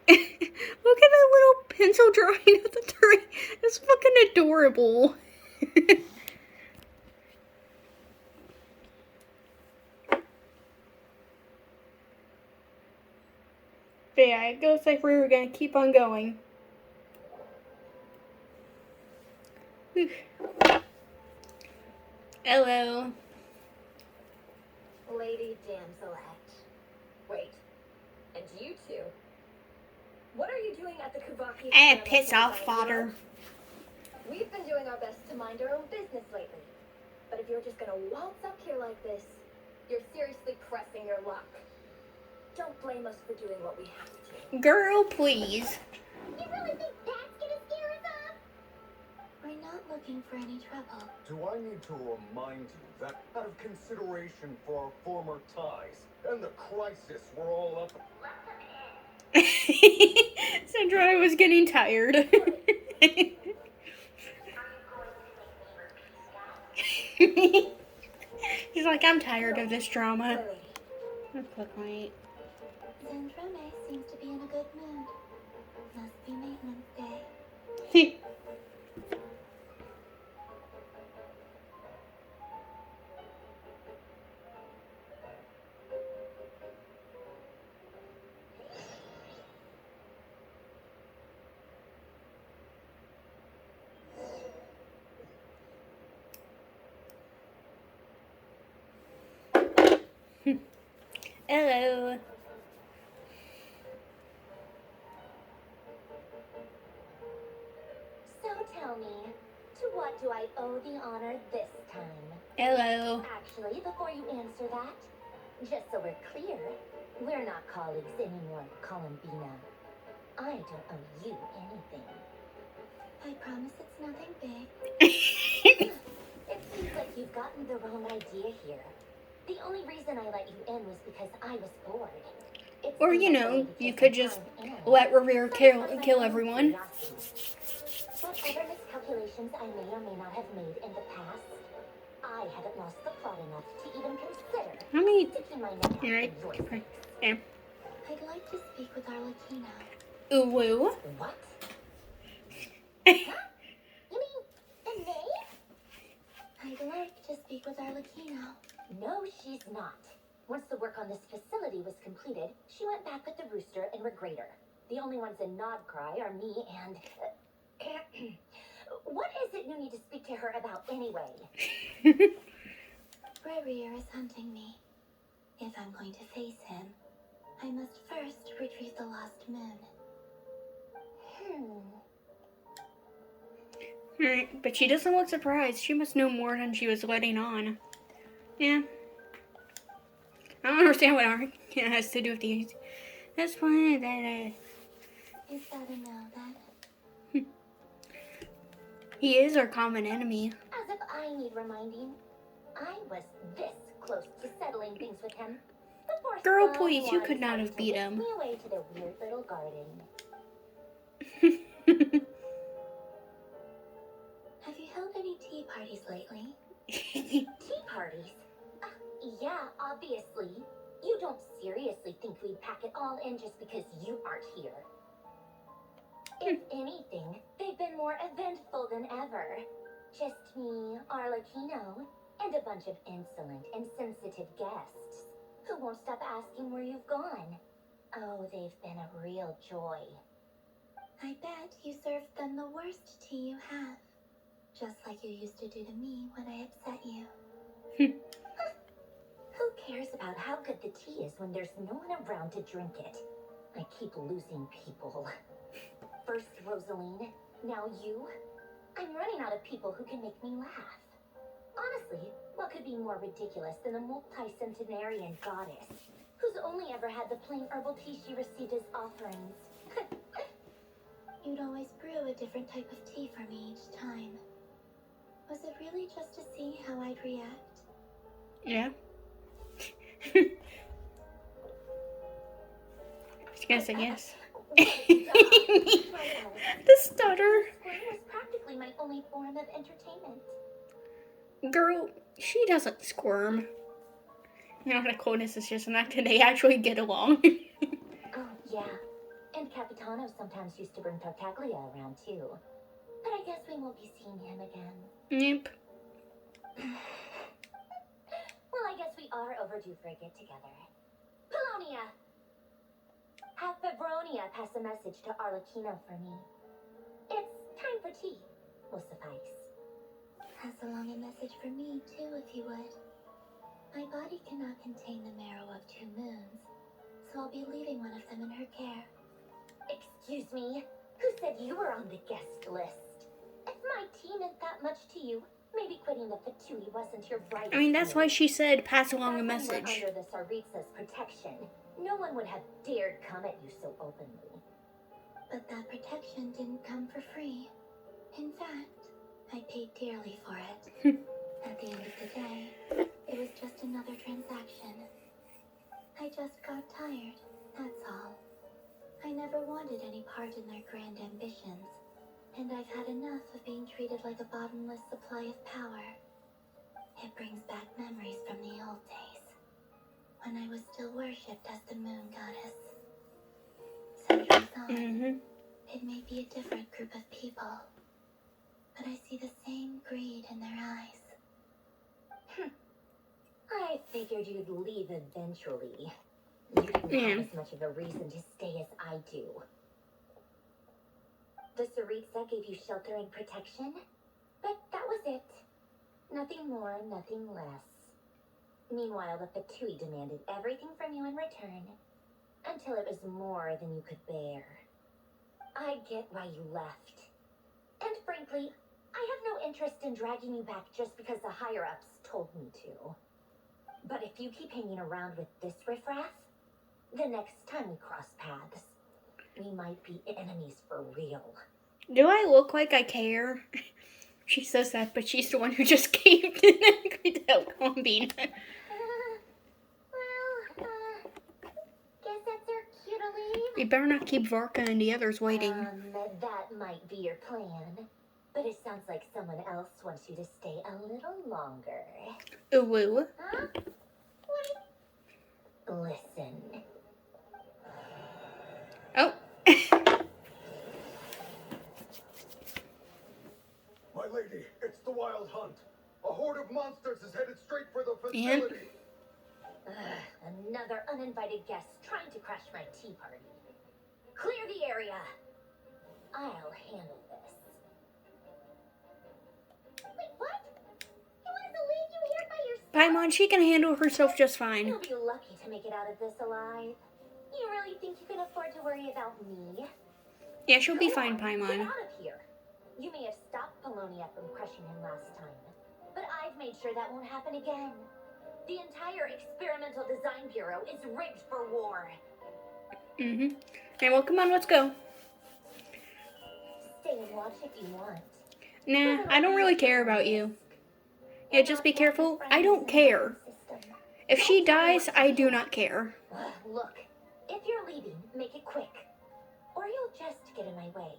Look at that little pencil drawing of the tree. It's fucking adorable. But yeah, it looks like we were gonna keep on going. Whew. Hello. Lady Damselette. Wait, and you two? What are you doing at the Kuvaki? Piss off, fodder. We've been doing our best to mind our own business lately. But if you're just gonna waltz up here like this, you're seriously pressing your luck. Don't blame us for doing what we have to. Girl, please. You really think that's gonna scare us off? We're not looking for any trouble. Do I need to remind you that out of consideration for our former ties and the crisis we're all up Sandra was getting tired. She's like, I'm tired of this drama. Look, mate. Zandrone seems to be in a good mood. Must be maintenance day. Hello. So tell me, to what do I owe the honor this time? Hello. Actually, before you answer that, just so we're clear, we're not colleagues anymore, Columbina. I don't owe you anything. I promise it's nothing big. It seems like you've gotten the wrong idea here. The only reason I let you in was because I was bored. It Or, seemed you like a know, way to you take could some just time in. let Revere kill Sometimes I kill own everyone. curiosity. Whatever miscalculations I may or may not have made in the past, I haven't lost the plot enough to even consider How many? sticking my neck out Alright. for your sake. There. I'd like to speak with Arlecchino. Ooh woo. What? Huh? You mean the name? I'd like to speak with Arlecchino. No, she's not. Once the work on this facility was completed, she went back with the rooster and Regrator. The only ones in Nodcry are me and... what is it you need to speak to her about anyway? Revere is hunting me. If I'm going to face him, I must first retrieve the lost moon. Alright, but she doesn't look surprised. She must know more than she was letting on. Yeah. I don't understand what Ark has to do with these. That's fine. Is that a no then? He is our common enemy. As if I need reminding. I was this close to settling things with him. Before Girl, please, you someone could not decided have to beat whisk him. me away to their weird little garden. Have you held any tea parties lately? Tea parties? Yeah, obviously. You don't seriously think we'd pack it all in just because you aren't here. If anything, they've been more eventful than ever. Just me, Arlecchino, and a bunch of insolent and sensitive guests who won't stop asking where you've gone. Oh, they've been a real joy. I bet you served them the worst tea you have. Just like you used to do to me when I upset you. Who cares about how good the tea is when there's no one around to drink it? I keep losing people. First Rosaline, now you. I'm running out of people who can make me laugh. Honestly, what could be more ridiculous than a multi-centenarian goddess who's only ever had the plain herbal tea she received as offerings? You'd always brew a different type of tea for me each time. Was it really just to see how I'd react? Yeah. She's gonna say yes. The stutter. Squirm was practically my only form of entertainment. Girl, she doesn't squirm. You know, the coldness is just not that they actually get along. Oh, yeah. And Capitano sometimes used to bring Tartaglia around, too. But I guess we won't be seeing him again. Yep. Well, I guess we are overdue for a get-together. Polonia! Have Febronia pass a message to Arlecchino for me. It's time for tea. Will suffice. Pass along a message for me, too, if you would. My body cannot contain the marrow of 2 moons, so I'll be leaving one of them in her care. Excuse me? Who said you were on the guest list? If my tea meant that much to you, maybe quitting the Fatui wasn't your right. I mean, that's why she said pass along a Back when you were message. under the Tsaritsa's protection, no one would have dared come at you so openly. But that protection didn't come for free. In fact, I paid dearly for it. At the end of the day, it was just another transaction. I just got tired, that's all. I never wanted any part in their grand ambitions, and I've had enough of being treated like a bottomless supply of power. It brings back memories from the old days, when I was still worshipped as the moon goddess. Centuries on, it may be a different group of people, but I see the same greed in their eyes. I figured you'd leave eventually. You didn't have as much of a reason to stay as I do. The Saritsa gave you shelter and protection, but that was it. Nothing more, nothing less. Meanwhile, the Fatui demanded everything from you in return, until it was more than you could bear. I get why you left. And frankly, I have no interest in dragging you back just because the higher-ups told me to. But if you keep hanging around with this riffraff, the next time we cross paths, we might be enemies for real. Do I look like I care? She says that, but she's the one who just came to help Columbina. Guess that's our cue to leave. You better not keep Varka and the others waiting. That might be your plan. But it sounds like someone else wants you to stay a little longer. Ooh. Huh? What? Listen. Oh. My lady, it's the Wild Hunt. A horde of monsters is headed straight for the facility. Another uninvited guest trying to crash my tea party. Clear the area. I'll handle this. Wait, what? You wanted to leave you here by yourself? Paimon, she can handle herself just fine. You'll be lucky to make it out of this alive. You really think you can afford to worry about me? Yeah, she'll be Go fine, on, Paimon. Get out of here. You may have stopped Polonia from crushing him last time, but I've made sure that won't happen again. The entire Experimental Design Bureau is rigged for war. Okay, well, come on, let's go. Stay and watch if you want. Nah, I don't really care about you. Yeah, just be careful. I don't care. If she dies, I do not care. Look, if you're leaving, make it quick, or you'll just get in my way.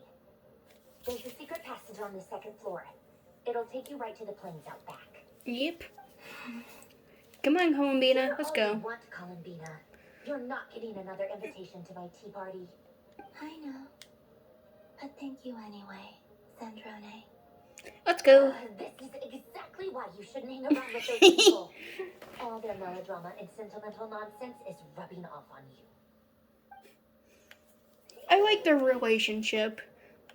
There's a secret passage on the second floor. It'll take you right to the plains out back. Yep. Come on, Columbina, let's go. You want, Columbina. You're not getting another invitation to my tea party. I know. But thank you anyway, Sandrone. Let's go. This is exactly why you shouldn't hang around with those people. All their melodrama and sentimental nonsense is rubbing off on you. I like their relationship.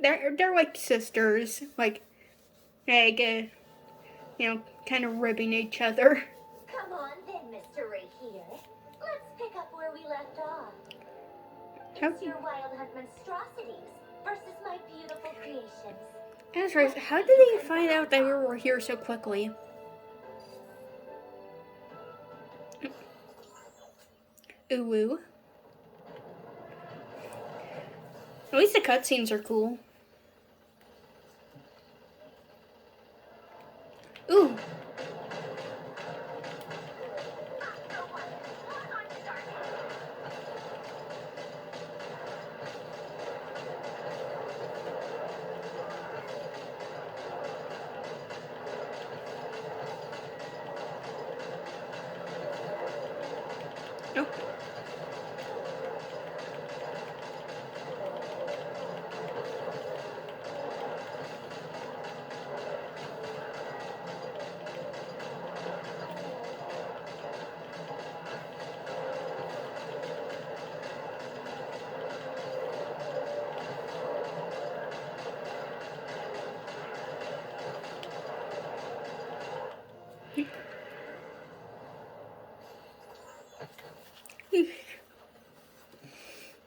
They're like sisters, like, you know, kind of ribbing each other. Come on then, Mr. Right here. Let's pick up where we left off. It's your Wild Hunt monstrosities versus my beautiful creations. That's right. How did they find out that we were here so quickly? Ooh. At least the cutscenes are cool. Ooh. Nope.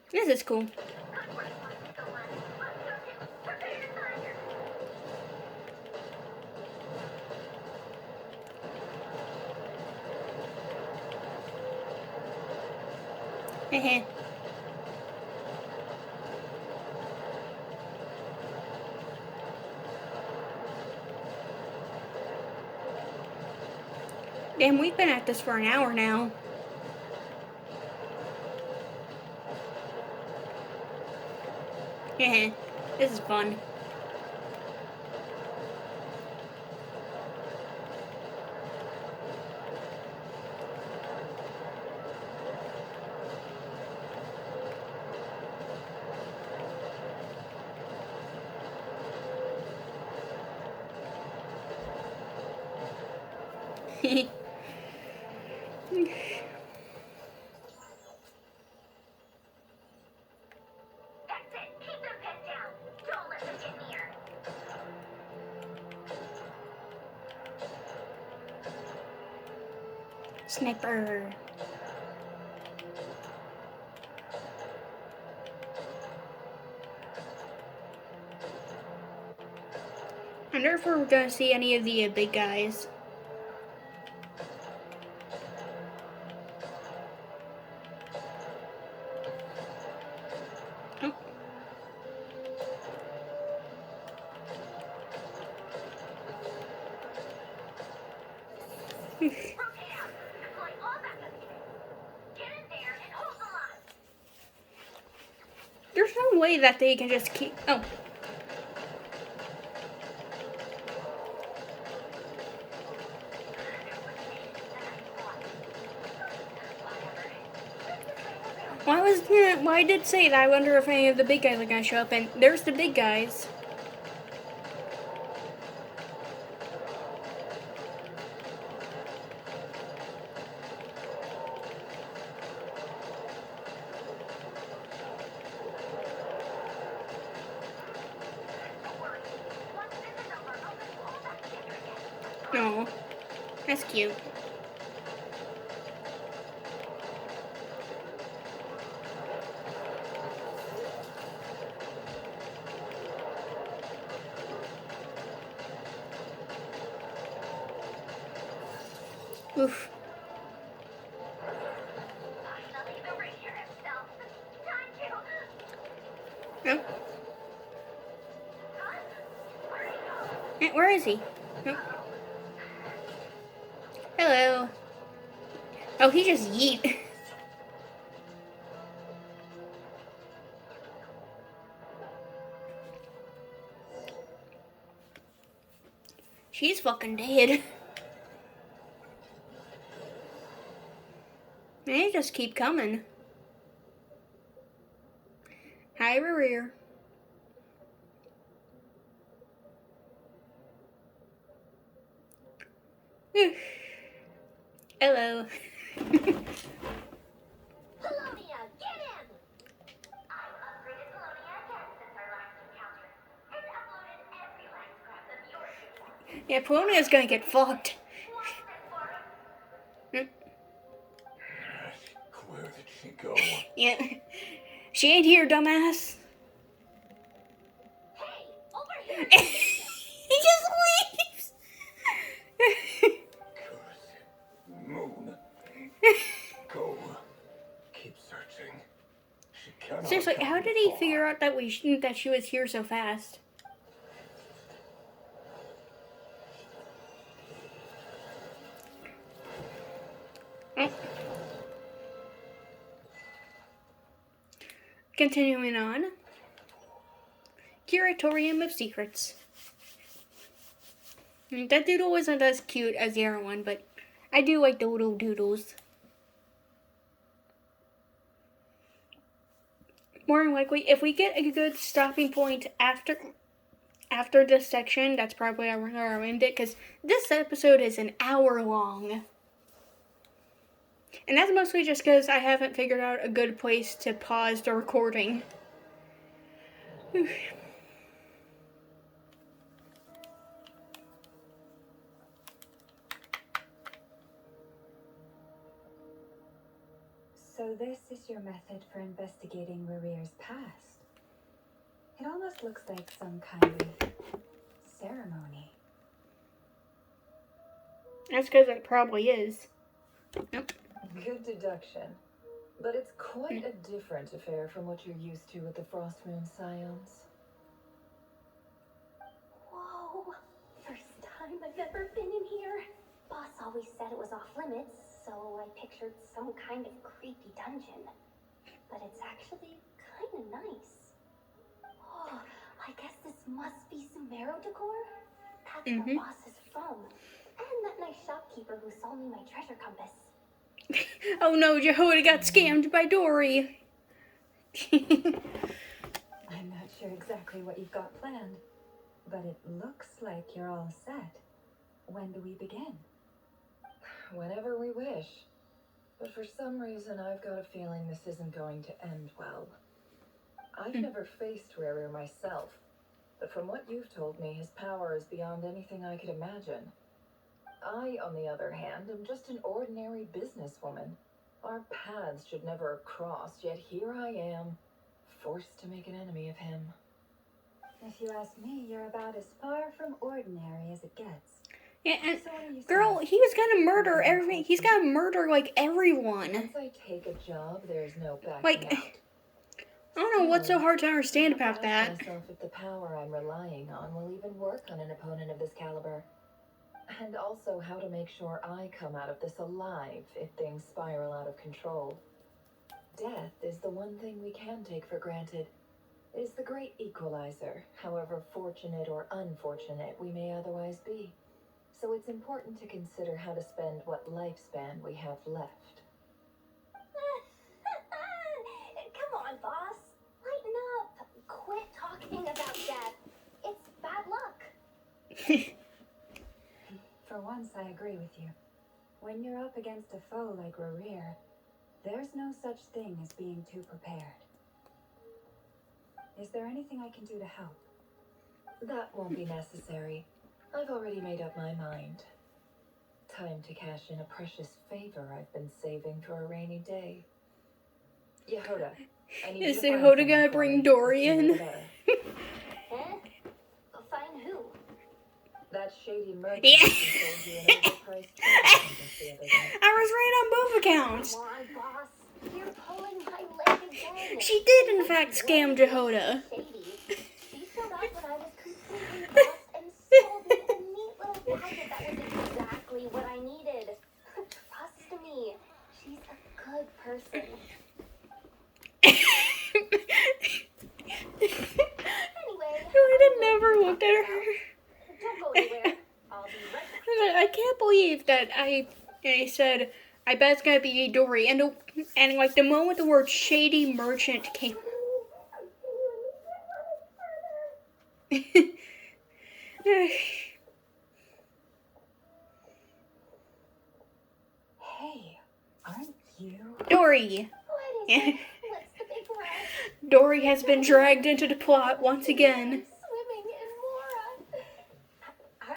This is cool. Hehe. Damn, we've been at this for an hour now. Yeah, this is fun. That's it. Keep them pinned down. Don't let them get near. Sniper. I wonder if we're gonna see any of the big guys. Oh. Rotate out. Deploy all backup units. Get in there and hold the line. There's no way that they can just keep. Oh. Why did say that? I wonder if any of the big guys are gonna show up, and there's the big guys. Oh, that's cute. Oof. Finally, the ranger himself. Time to. Oh. Huh? Where'd he go? Where is he? Oh. Hello. Oh, he just yeet. She's fucking dead. They just keep coming. Hi, Rear. Hello. Polonia, get him! I've upgraded Polonia again since our last encounter, and uploaded every last scrap of your data. Yeah, Polonia's gonna get fucked. What's it for? Where did she go? Yeah. She ain't here, dumbass. Hey, over here! He just leaves. Curse. Moon. Go. Keep searching. She cannot. Seriously, have how been did he far. figure out that she was here so fast? Oh. Continuing on. Curatorium of Secrets. That doodle wasn't as cute as the other one, but I do like the little doodles. More than likely, if we get a good stopping point after this section, that's probably how we're going to end it, because this episode is an hour long. And that's mostly just because I haven't figured out a good place to pause the recording. So this is your method for investigating Rerear's past. It almost looks like some kind of ceremony. That's because it probably is. Nope. Good deduction. But it's quite a different affair from what you're used to with the Frostmoon Scions. Whoa! First time I've ever been in here. Boss always said it was off limits, so I pictured some kind of creepy dungeon. But it's actually kind of nice. Oh, I guess this must be Sumero decor? That's where Boss is from. And that nice shopkeeper who sold me my treasure compass. Oh no, Jehoda got scammed by Dory. I'm not sure exactly what you've got planned, but it looks like you're all set. When do we begin? Whenever we wish. But for some reason, I've got a feeling this isn't going to end well. I've never faced Rerir myself, but from what you've told me, his power is beyond anything I could imagine. I, on the other hand, am just an ordinary businesswoman. Our paths should never have crossed, yet here I am, forced to make an enemy of him. If you ask me, you're about as far from ordinary as it gets. Yeah, and So what are you girl, saying? he was gonna murder every. He's gonna murder like everyone. Once I take a job, there's no backing Like, out. I don't know what's so hard to understand I have about to ask that. myself if the power I'm relying on will even work on an opponent of this caliber. And also how to make sure I come out of this alive if things spiral out of control. Death is the one thing we can take for granted. It is the great equalizer, however fortunate or unfortunate we may otherwise be. So it's important to consider how to spend what lifespan we have left. Come on, boss. Lighten up. Quit talking about death. It's bad luck. For once, I agree with you. When you're up against a foe like Rerir, there's no such thing as being too prepared. Is there anything I can do to help? That won't be necessary. I've already made up my mind. Time to cash in a precious favor I've been saving for a rainy day. Yehoda, I need you Is to find Yehoda someone gonna for bring me. Dory The sooner in? the better. Huh? Find who? That shady merchant Yeah. who sold you an overpriced treasure compass the other day. I was right on both accounts. Come on, boss. You're pulling my leg again. She did, in fact, scam Jehoda. Shady. She showed up when I was completely lost and sold me a neat little gadget that was exactly what I needed. Trust me. She's a good person. Anyway, I never looked at her. don't go anywhere. I'll be right back. I can't believe that I said, I bet it's gonna be Dory. And like the moment the word shady merchant came. Hey, aren't you? Dory. What is it? What's the big rush? Dory has been dragged into the plot once again. Swimming in Mora. I'm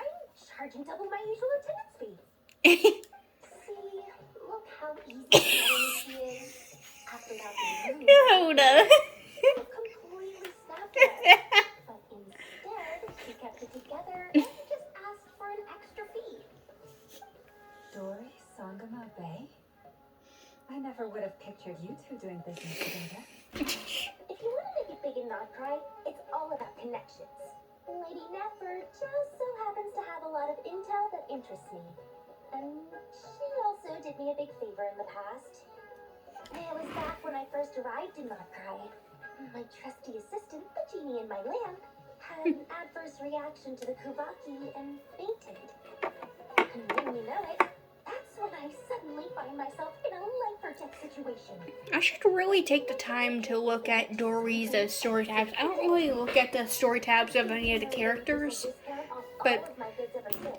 charging double my usual attendance fee. See, look how easy she is. After that rude, Yehoda. completely snapped at. But instead, she kept it together and just asked for an extra fee. Dory, Sangama Bay? I never would have pictured you two doing business together. If you want to make it big and not cry, it's all about connections. Lady Nefer just so happens to have a lot of intel that interests me. And she also did me a big favor in the past. It was back when I first arrived in Not Cry. My trusty assistant, the genie in my lamp, had an adverse reaction to the Kuvaki and fainted. And when you know it, that's when I suddenly find myself in a life-or-death situation. I should really take the time to look at Dory's story tabs. I don't really look at the story tabs of any of the characters. But,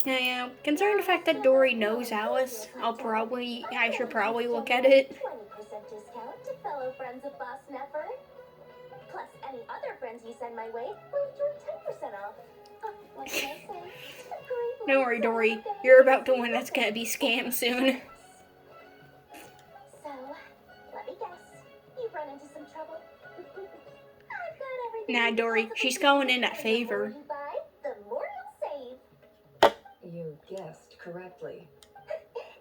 yeah, considering the fact that Dory knows Alice, I should probably look at it. 20% discount to fellow friends of Boss Nefer. Plus, any other friends you send my way will enjoy 10% off. What can I say? Don't worry, Dory. You're about to win. That's gonna be scammed soon. So, let me guess. You've run into some trouble. I've got everything. Nah, you Dory. possibly She's need. going in that And favor. The more you buy, the more you'll save. You guessed correctly.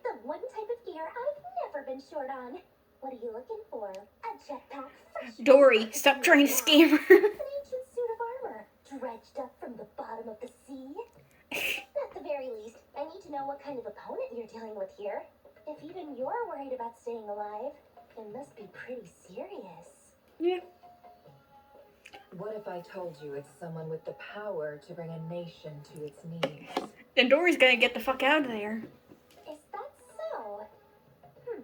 The one type of gear I've never been short on. What are you looking for? A jetpack fresh. Dory, stop trying to scam her. An ancient suit of armor, dredged up from the bottom of the sea. At the very least, I need to to know what kind of opponent you're dealing with here. If even you're worried about staying alive, it must be pretty serious. Yeah. What if I told you it's someone with the power to bring a nation to its knees? Then Dory's gonna get the fuck out of there. Is that so? Then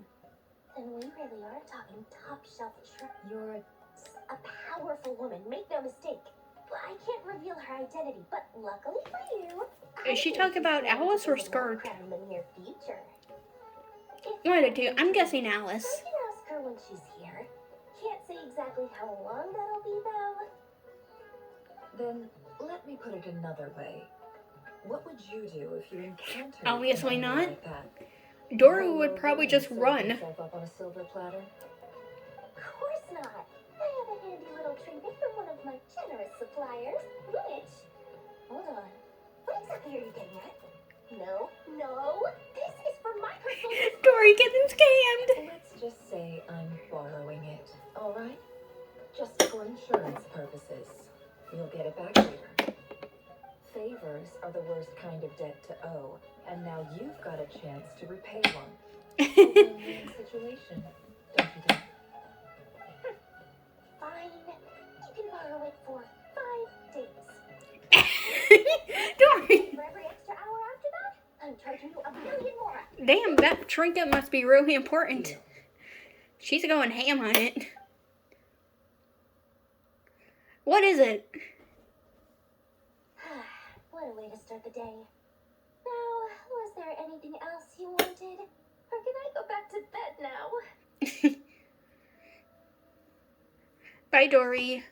we really are talking top shelf You're a powerful woman, make no mistake. Well, I can't reveal her identity, but luckily for you, Is she talking about Alice or Skirt? in the near future. One of the two. I'm guessing Alice. I can ask her when she's here. Can't say exactly how long that'll be, though. Then let me put it another way. What would you do if you encountered Obviously an not. enemy like that? Dory Roll would over probably and just serve run. yourself up on a silver platter? Of course not. I have a handy little trinket from one of my generous suppliers, which... Hold on. What exactly are you getting at? No. This is for my personal use. Dory getting scammed. Let's just say I'm borrowing it, all right? Just for insurance purposes. You'll get it back later. Favors are the worst kind of debt to owe, and now you've got a chance to repay one. Win-win situation, don't you think? Fine. You can borrow it for 5 days. Dory. For every extra hour after that, I'm charging you 1,000,000 more. Damn, that trinket must be really important. Deal. She's going ham on it. What is it? What a way to start the day. Now, was there anything else you wanted? Or can I go back to bed now? Bye, Dory.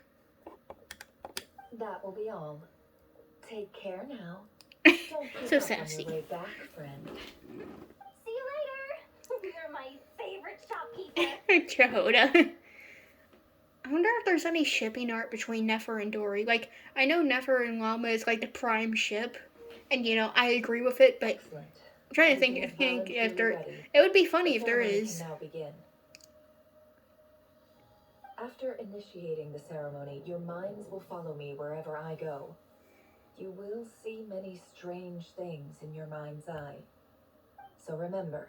That will be all. Take care now. Don't give So up sassy. on your way back, friend. See you later. You're my favorite shopkeeper. Jehoda. I wonder if there's any shipping art between Nefer and Dory. Like, I know Nefer and Llama is like the prime ship. And, you know, I agree with it, but Excellent. I'm trying to think Everything is if balanced there... and ready. It would be funny The if there ceremony is. can now begin. After initiating the ceremony, your minds will follow me wherever I go. You will see many strange things in your mind's eye. So remember,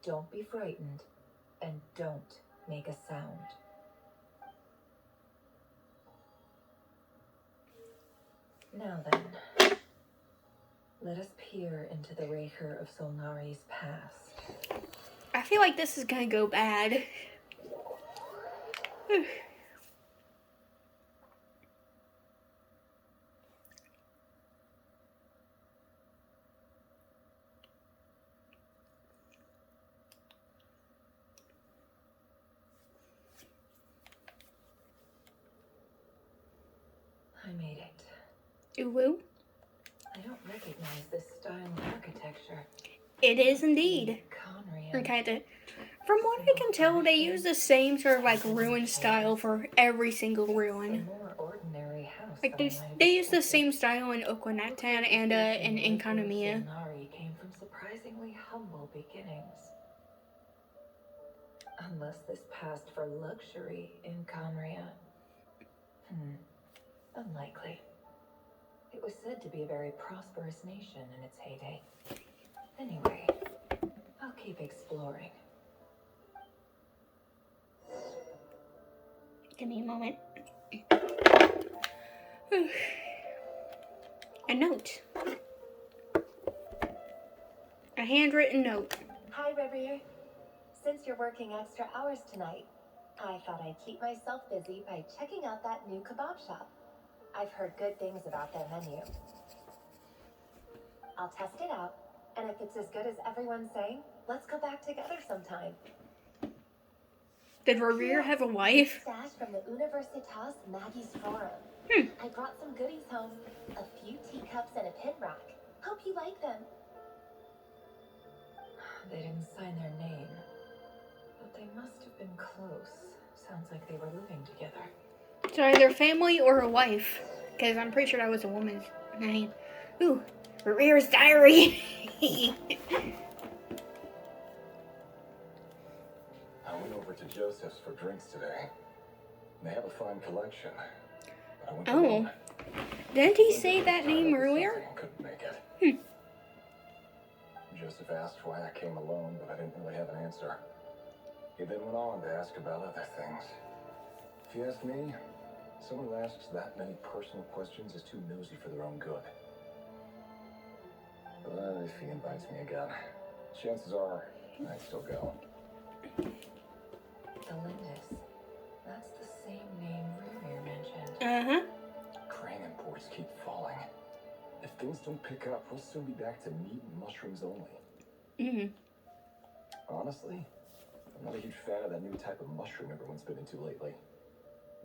don't be frightened, and don't make a sound. Now then, let us peer into the Raker of Solnari's past. I feel like this is gonna go bad. I made it. Uwu? I don't recognize this style of architecture. It is indeed. Conrian. Or kinda. From what I can tell, they use the same sort of like ruin style for every single A ruin. more ordinary house Like than I might have they use the expected. same style in Okwinatan and in Kanamiya. Solnari came from surprisingly humble beginnings. Unless this passed for luxury in Conria. Unlikely. It was said to be a very prosperous nation in its heyday. Anyway, I'll keep exploring. Give me a moment. A note. A handwritten note. Hi, Reverie. Since you're working extra hours tonight, I thought I'd keep myself busy by checking out that new kebab shop. I've heard good things about their menu. I'll test it out, and if it's as good as everyone's saying, let's go back together sometime. Did Revere have a wife? Stash from the Universitas Maggie's Forum. I brought some goodies home, a few teacups and a pin rack. Hope you like them. They didn't sign their name, but they must have been close. Sounds like they were living together. So either family or a wife. Because I'm pretty sure that was a woman's name. Ooh, Revere's diary. I went over to Joseph's for drinks today. They have a fine collection. But I went Oh. Didn't he say that name earlier? Couldn't make it. Chief asked why I came alone, but I didn't really have an answer. He then went on to ask about other things. If you ask me, someone who asks that many personal questions is too nosy for their own good. But if he invites me again, chances are I'd still go. The Lindis. That's the same name Ririer mentioned. Uh-huh. Crane imports keep falling. If things don't pick up, we'll soon be back to meat and mushrooms only. Mm-hmm. Honestly, I'm not a huge fan of that new type of mushroom everyone's been into lately.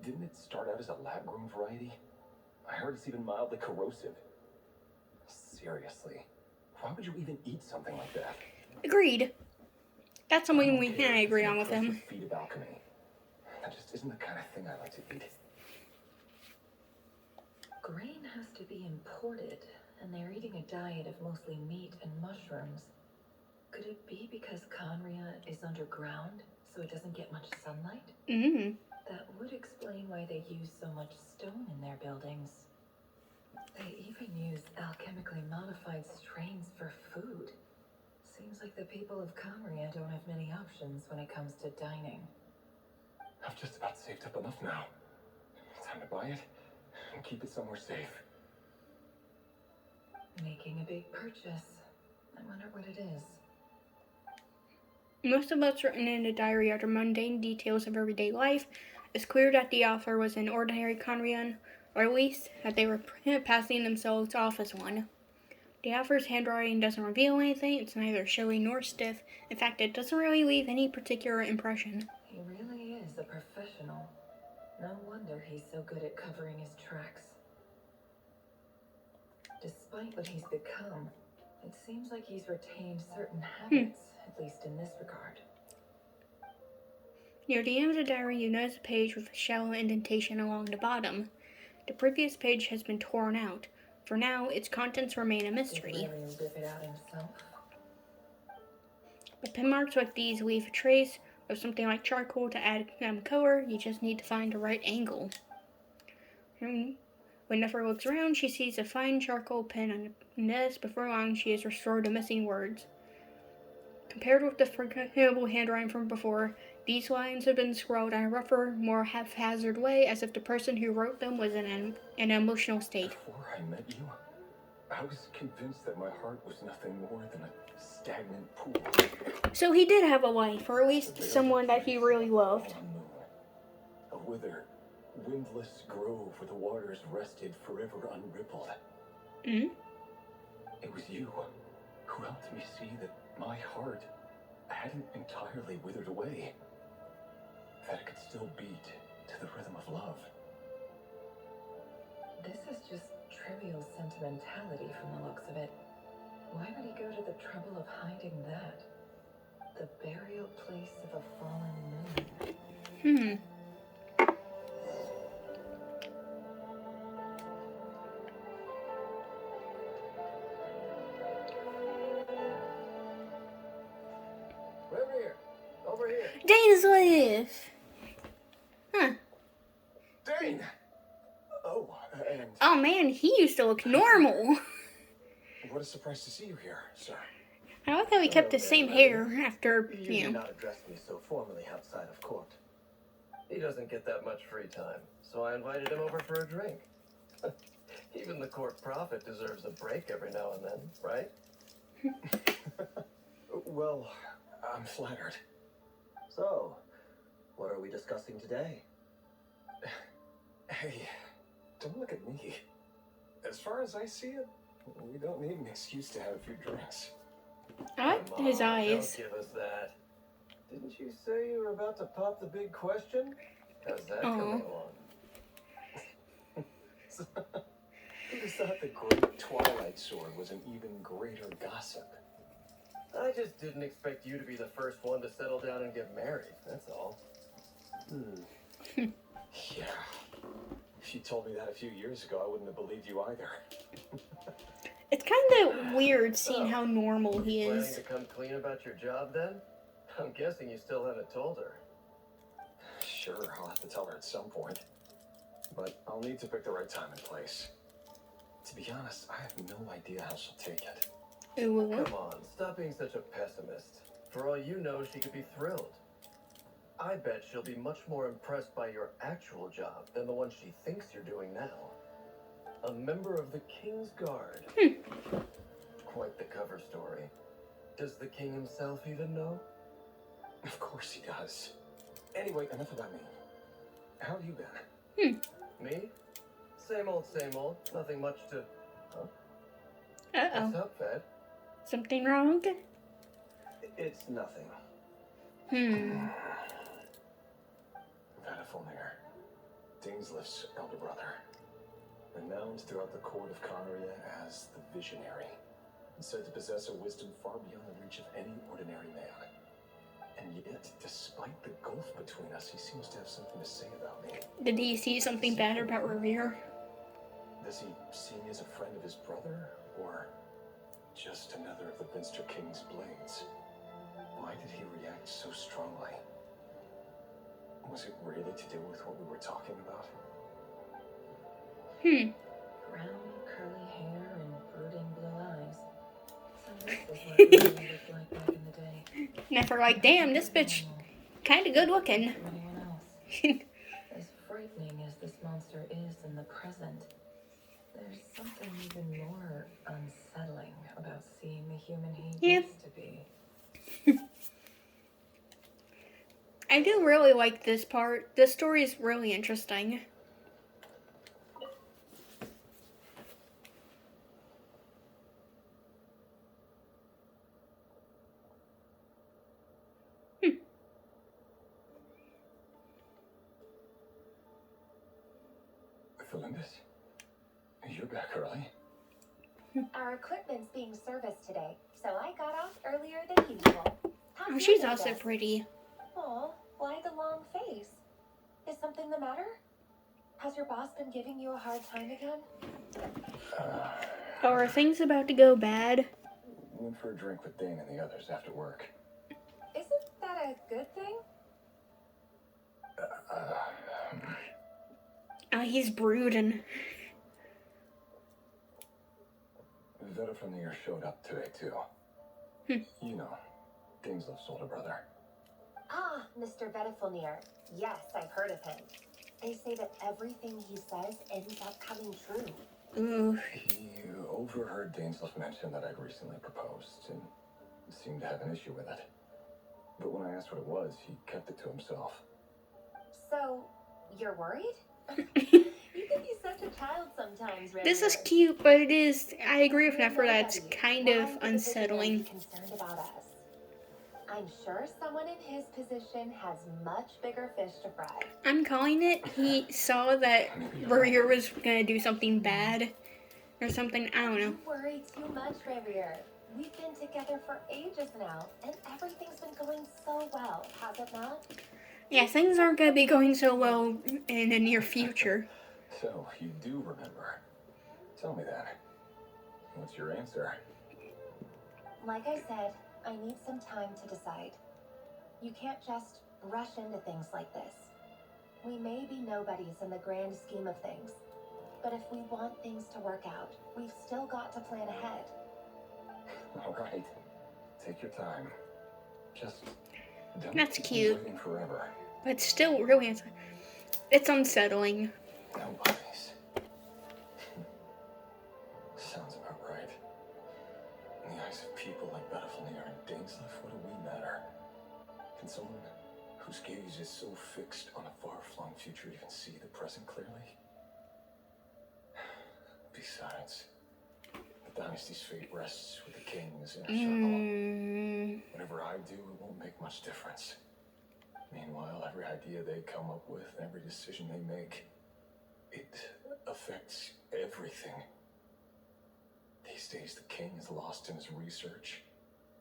Didn't it start out as a lab-grown variety? I heard it's even mildly corrosive. Seriously, why would you even eat something like that? Agreed. That's something I we don't care can if agree it's on an with him. impressive feat of alchemy. That just isn't the kind of thing I like to eat. Grain has to be imported, and they're eating a diet of mostly meat and mushrooms. Could it be because Conria is underground, so it doesn't get much sunlight? Mm-hmm. That would explain why they use so much stone in their buildings. They even use alchemically modified strains for food. Seems like the people of Conria don't have many options when it comes to dining. I've just about saved up enough now. Time to buy it and keep it somewhere safe. Making a big purchase. I wonder what it is. Most of what's written in the diary are the mundane details of everyday life. It's clear that the author was an ordinary Conrian, or at least that they were passing themselves off as one. The author's handwriting doesn't reveal anything. It's neither showy nor stiff. In fact, it doesn't really leave any particular impression. He really is a professional. No wonder he's so good at covering his tracks. Despite what he's become, it seems like he's retained certain habits, at least in this regard. Near the end of the diary, you notice a page with a shallow indentation along the bottom. The previous page has been torn out. For now, its contents remain a mystery. Did Larry rip it out himself? But pin marks like these leave a trace of something like charcoal to add color. You just need to find the right angle. When Nefer looks around, she sees a fine charcoal pen on the desk. Before long, she has restored the missing words. Compared with the forgettable handwriting from before, these lines have been scrawled in a rougher, more haphazard way, as if the person who wrote them was in an emotional state. Before I met you, I was convinced that my heart was nothing more than a stagnant pool. So he did have a wife, or at least someone that he really loved. A withered, windless grove where the waters rested forever unrippled. Mm-hmm. It was you who helped me see that my heart hadn't entirely withered away. That it could still beat to the rhythm of love. This is just trivial sentimentality from the looks of it. Why would he go to the trouble of hiding that? The burial place of a fallen moon. Over here. Dane's life! Huh. Dane! Oh, and... Oh man, he used to look normal. What a surprise to see you here, sir. I like how he kept the same hair after, You you did know. not address me so formally outside of court. He doesn't get that much free time, so I invited him over for a drink. Even the court prophet deserves a break every now and then, right? Well, I'm flattered. So, what are we discussing today? Hey, don't look at me. As far as I see it, we don't need an excuse to have a few drinks. I like his eyes. Don't give us that. Didn't you say you were about to pop the big question? How's that coming along? Who'd have thought the great Twilight Sword was an even greater gossip? I just didn't expect you to be the first one to settle down and get married, that's all. Yeah. If you told me that a few years ago, I wouldn't have believed you either. It's kind of weird seeing how normal he Planning is. to come clean about your job then? I'm guessing you still haven't told her. Sure, I'll have to tell her at some point. But I'll need to pick the right time and place. To be honest, I have no idea how she'll take it. Ooh. Come on, stop being such a pessimist. For all you know, she could be thrilled. I bet she'll be much more impressed by your actual job than the one she thinks you're doing now. A member of the King's Guard. Quite the cover story. Does the king himself even know? Of course he does. Anyway, enough about me. How have you been? Me? Same old, same old. Nothing much to... Huh? Uh-oh. What's up, Fed? Something wrong? It's nothing. Vatifolnir, Dainsleif's elder brother, renowned throughout the court of Conria as the Visionary, and said to possess a wisdom far beyond the reach of any ordinary man. And yet, despite the gulf between us, he seems to have something to say about me. Did he see something bad about Revere? Does he see me as a friend of his brother, or just another of the Vinster King's blades? Why did he react so strongly? Was it really to do with what we were talking about? Brown, curly hair and brooding blue eyes. So this is what Riri looked like back in the day. Never like, damn, this bitch kinda good looking. From anyone else. As frightening as this monster is in the present, there's something even more unsettling about seeing the human he used to be. I do really like this part. This story is really interesting. Philindas, you're back early. Our equipment's being serviced today, so I got off earlier than usual. Oh, she's also pretty. Aw, why the long face? Is something the matter? Has your boss been giving you a hard time again? Are things about to go bad? Went for a drink with Dane and the others after work. Isn't that a good thing? He's brooding. Vatifolnir showed up today, too. You know, Dainsleif's older brother. Ah, Mr. Vatifolnir. Yes, I've heard of him. They say that everything he says ends up coming true. Ooh. He overheard Dainsleif mention that I'd recently proposed and seemed to have an issue with it. But when I asked what it was, he kept it to himself. So, you're worried? You can be such a child sometimes, Red. This is cute, but it is, I agree with Nefer, that's kind of unsettling. Concerned about us. I'm sure someone in his position has much bigger fish to fry. I'm calling it. He saw that Revere was gonna do something bad or something. I don't know. You worry too much, Revier. We've been together for ages now, and everything's been going so well, has it not? Yeah, things aren't gonna be going so well in the near future. So, you do remember. Tell me that. What's your answer? Like I said, I need some time to decide. You can't just rush into things like this. We may be nobodies in the grand scheme of things, but if we want things to work out, we've still got to plan ahead. All right. Take your time. Just don't That's keep cute. waiting forever. But still, really, it's unsettling. Nobody's. Sounds about right. In the eyes of people like Vatifolnir and Dainsleif, what do we matter? Can someone whose gaze is so fixed on a far-flung future even see the present clearly? Besides, the dynasty's fate rests with the king's inner circle. Whatever I do, it won't make much difference. Meanwhile, every idea they come up with, every decision they make, it affects everything. These days, the king is lost in his research,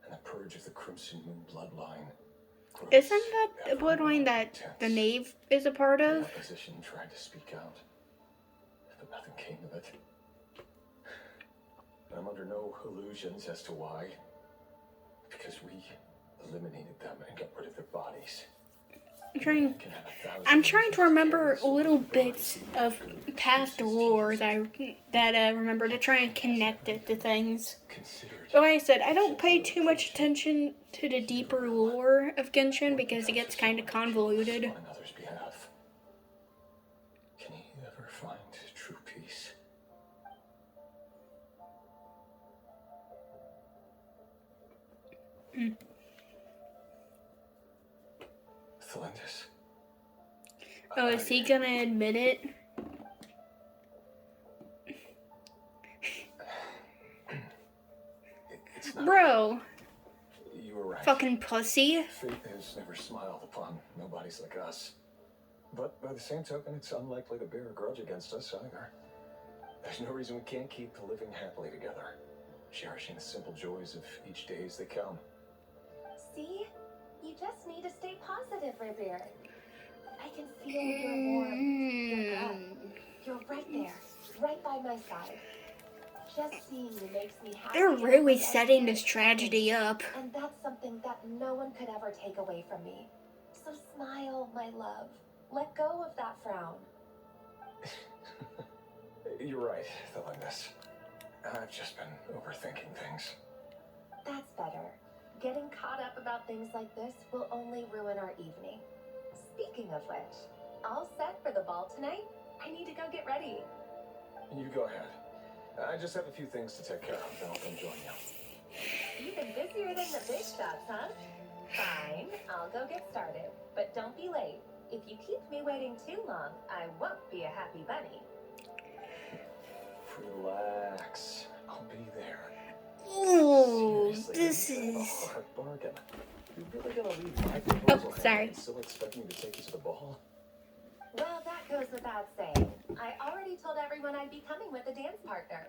and the purge of the Crimson Moon bloodline grows. Isn't that the bloodline that the intense. Knave is a part The of? opposition tried to speak out, but nothing came of it. I'm under no illusions as to why. Because we eliminated them and got rid of their bodies. I'm trying to remember little bits of past lore that I remember to try and connect it to things. Considered Like I said, I don't pay too much attention to the deeper lore of Genshin because it gets kind of convoluted. On another's behalf. Can he ever find true peace? Thelindis. Oh, is he gonna admit it? It's not. Bro, You were right. fucking pussy. Fate has never smiled upon nobodies like us. But by the same token, it's unlikely to bear a grudge against us either. There's no reason we can't keep living happily together, cherishing the simple joys of each day as they come. See? You just need to stay positive, Revere. I can feel your warmth, your love. You're right there, right by my side. Just seeing you makes me happy. They're really setting this tragedy up. And that's something that no one could ever take away from me. So smile, my love. Let go of that frown. You're right, Thelindis. I've just been overthinking things. That's better. Getting caught up about things like this will only ruin our evening. Speaking of which, all set for the ball tonight? I need to go get ready. You go ahead. I just have a few things to take care of, then I'll come join you. Even busier than the big shots, huh? Fine, I'll go get started. But don't be late. If you keep me waiting too long, I won't be a happy bunny. Relax. I'll be there. Ooh, Seriously, this a is... hard bargain. You're really gonna leave my proposal hanging sorry. and still expect me to take you to the ball? Well, that goes without saying. I already told everyone I'd be coming with a dance partner.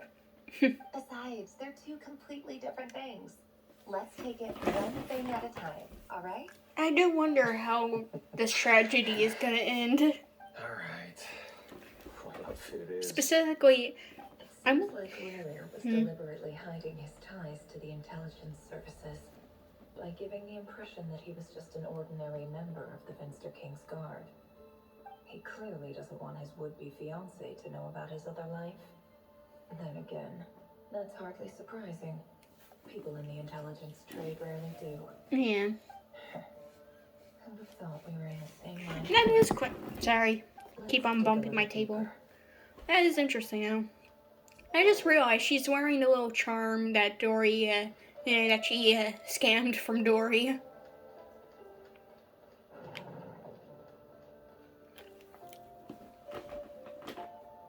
Besides, they're two completely different things. Let's take it one thing at a time, all right? I do wonder how this tragedy is gonna end. Alright. What outfit it is? Specifically, I'm... Seems like Larrier was deliberately hiding his ties to the intelligence services by giving the impression that he was just an ordinary member of the Finster King's Guard. He clearly doesn't want his would-be fiancée to know about his other life. Then again, that's hardly surprising. People in the intelligence trade rarely do. Yeah. Who would have thought we were in the same line? That is quick. Sorry. Let's Keep on dig a bumping my little table. deeper. That is interesting, though. I just realized she's wearing the little charm that Dory, that she scammed from Dory.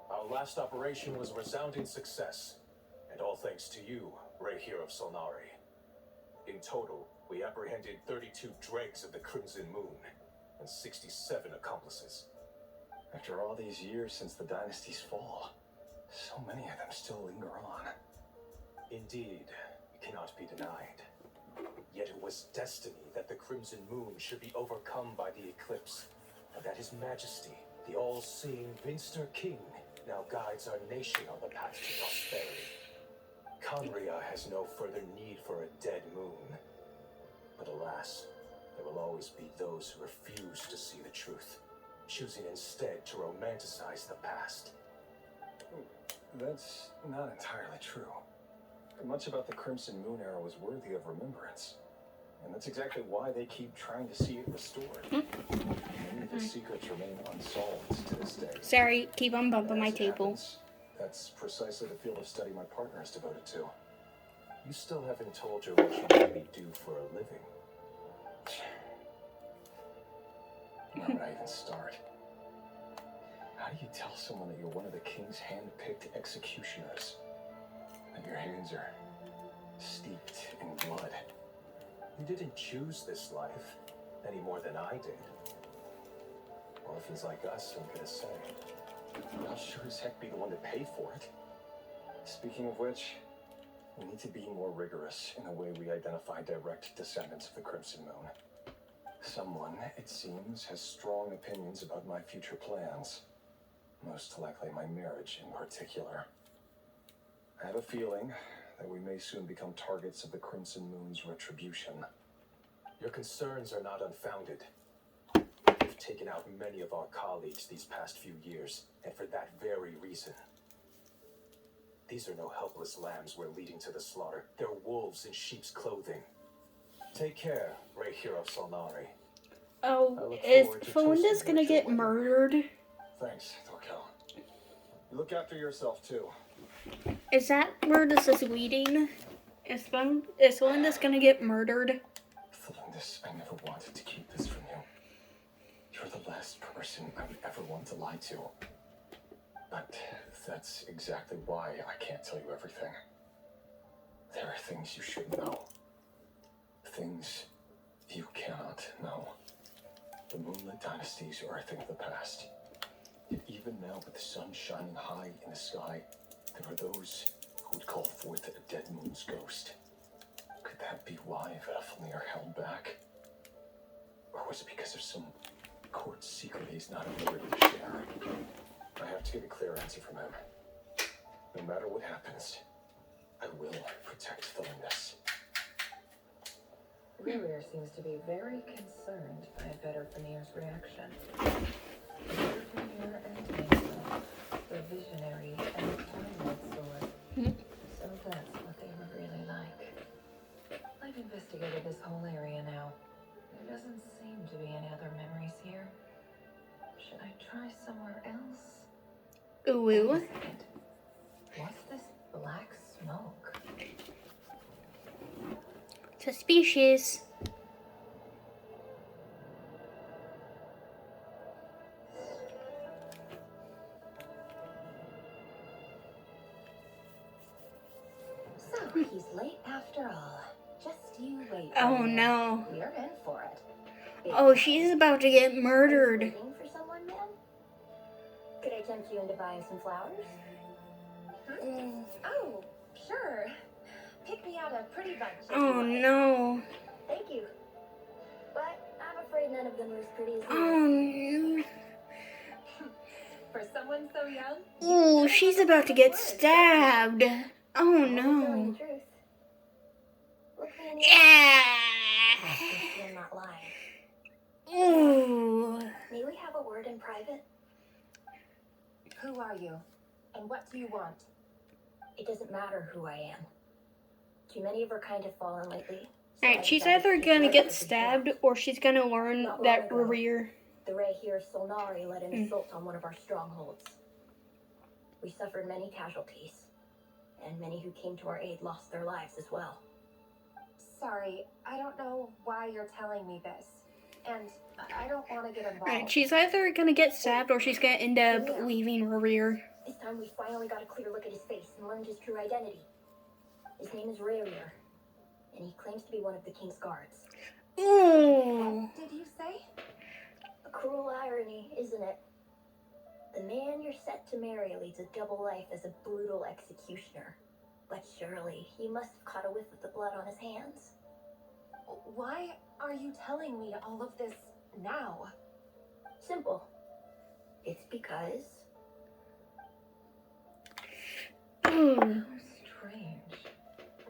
Our last operation was a resounding success, and all thanks to you, Ray here of Solnari. In total, we apprehended 32 dregs of the Crimson Moon, and 67 accomplices. After all these years since the dynasty's fall, so many of them still linger on. Indeed, it cannot be denied. Yet it was destiny that the Crimson Moon should be overcome by the eclipse, and that His Majesty, the all-seeing Finster King, now guides our nation on the path to prosperity. Conria has no further need for a dead moon. But alas, there will always be those who refuse to see the truth, choosing instead to romanticize the past. That's not entirely true. Much about the Crimson Moon era was worthy of remembrance. And that's exactly why they keep trying to see it restored. Many of its secrets remain unsolved to this day. Sorry, keep on bumping my As it table. happens, that's precisely the field of study my partner is devoted to. You still haven't told her what you really do for a living. Where would I even start? How do you tell someone that you're one of the king's hand-picked executioners? That your hands are steeped in blood? You didn't choose this life, any more than I did. Orphans like us don't get a say. I'll sure as heck be the one to pay for it. Speaking of which, we need to be more rigorous in the way we identify direct descendants of the Crimson Moon. Someone, it seems, has strong opinions about my future plans. Most likely my marriage in particular. I have a feeling that we may soon become targets of the Crimson Moon's retribution. Your concerns are not unfounded. We've taken out many of our colleagues these past few years, and for that very reason. These are no helpless lambs we're leading to the slaughter. They're wolves in sheep's clothing. Take care, Rey Hero Solnari. Oh, is Felinda's gonna get murdered? Thanks, Torkel. You look after yourself too. Is that where this is leading? Is Felinda's gonna get murdered? Felindis, I never wanted to keep this from you. You're the last person I would ever want to lie to. But that's exactly why I can't tell you everything. There are things you should know. Things you cannot know. The Moonlit dynasties are a thing of the past. Yet even now, with the sun shining high in the sky, there are those who would call forth a dead moon's ghost. Could that be why Vedafnir held back? Or was it because of some court secret he's not at liberty to share? I have to get a clear answer from him. No matter what happens, I will protect Felindis. Rerir seems to be very concerned by Vedafnir's reaction. Vedafnir and Angel, the visionary and the Twilight Sword. So that's what they were really like. I've investigated this whole area now. There doesn't seem to be any other memories here. Should I try somewhere else? Ooh. Wait a second. What's this black smoke? Suspicious. So, he's late after all. Just you wait. Oh Rerir. no. You're in for it. Oh, she's about to get murdered. Are you waiting for someone, ma'am? Could I tempt you into buying some flowers? Oh, sure. Pick me out a pretty bunch. if Oh you like. no. Thank you. But I'm afraid none of them are as pretty as you. Oh no. For someone so young. Ooh, she's about to get stabbed. Oh I'm telling no. the truth. Look me in the eye. Yeah. I'm not lying. Ooh. May we have a word in private? Who are you? And what do you want? It doesn't matter who I am. Too many of her kind have fallen lately. So Alright, I she's decided to either keep gonna word get for the stabbed draft. or she's gonna learn Not long that ago. Rerir. The Ray here Solnari led an assault on one of our strongholds. We suffered many casualties, and many who came to our aid lost their lives as well. Sorry, I don't know why you're telling me this. And I don't want to get involved. Alright, she's either gonna get stabbed or she's gonna end up leaving Rerir. This time we finally got a clear look at his face and learned his true identity. His name is Rerir, and he claims to be one of the king's guards. Ooh. Did you say? A cruel irony, isn't it? The man you're set to marry leads a double life as a brutal executioner. But surely, you must have caught a whiff of the blood on his hands. Why are you telling me all of this now? Simple. It's because... Ooh. How strange.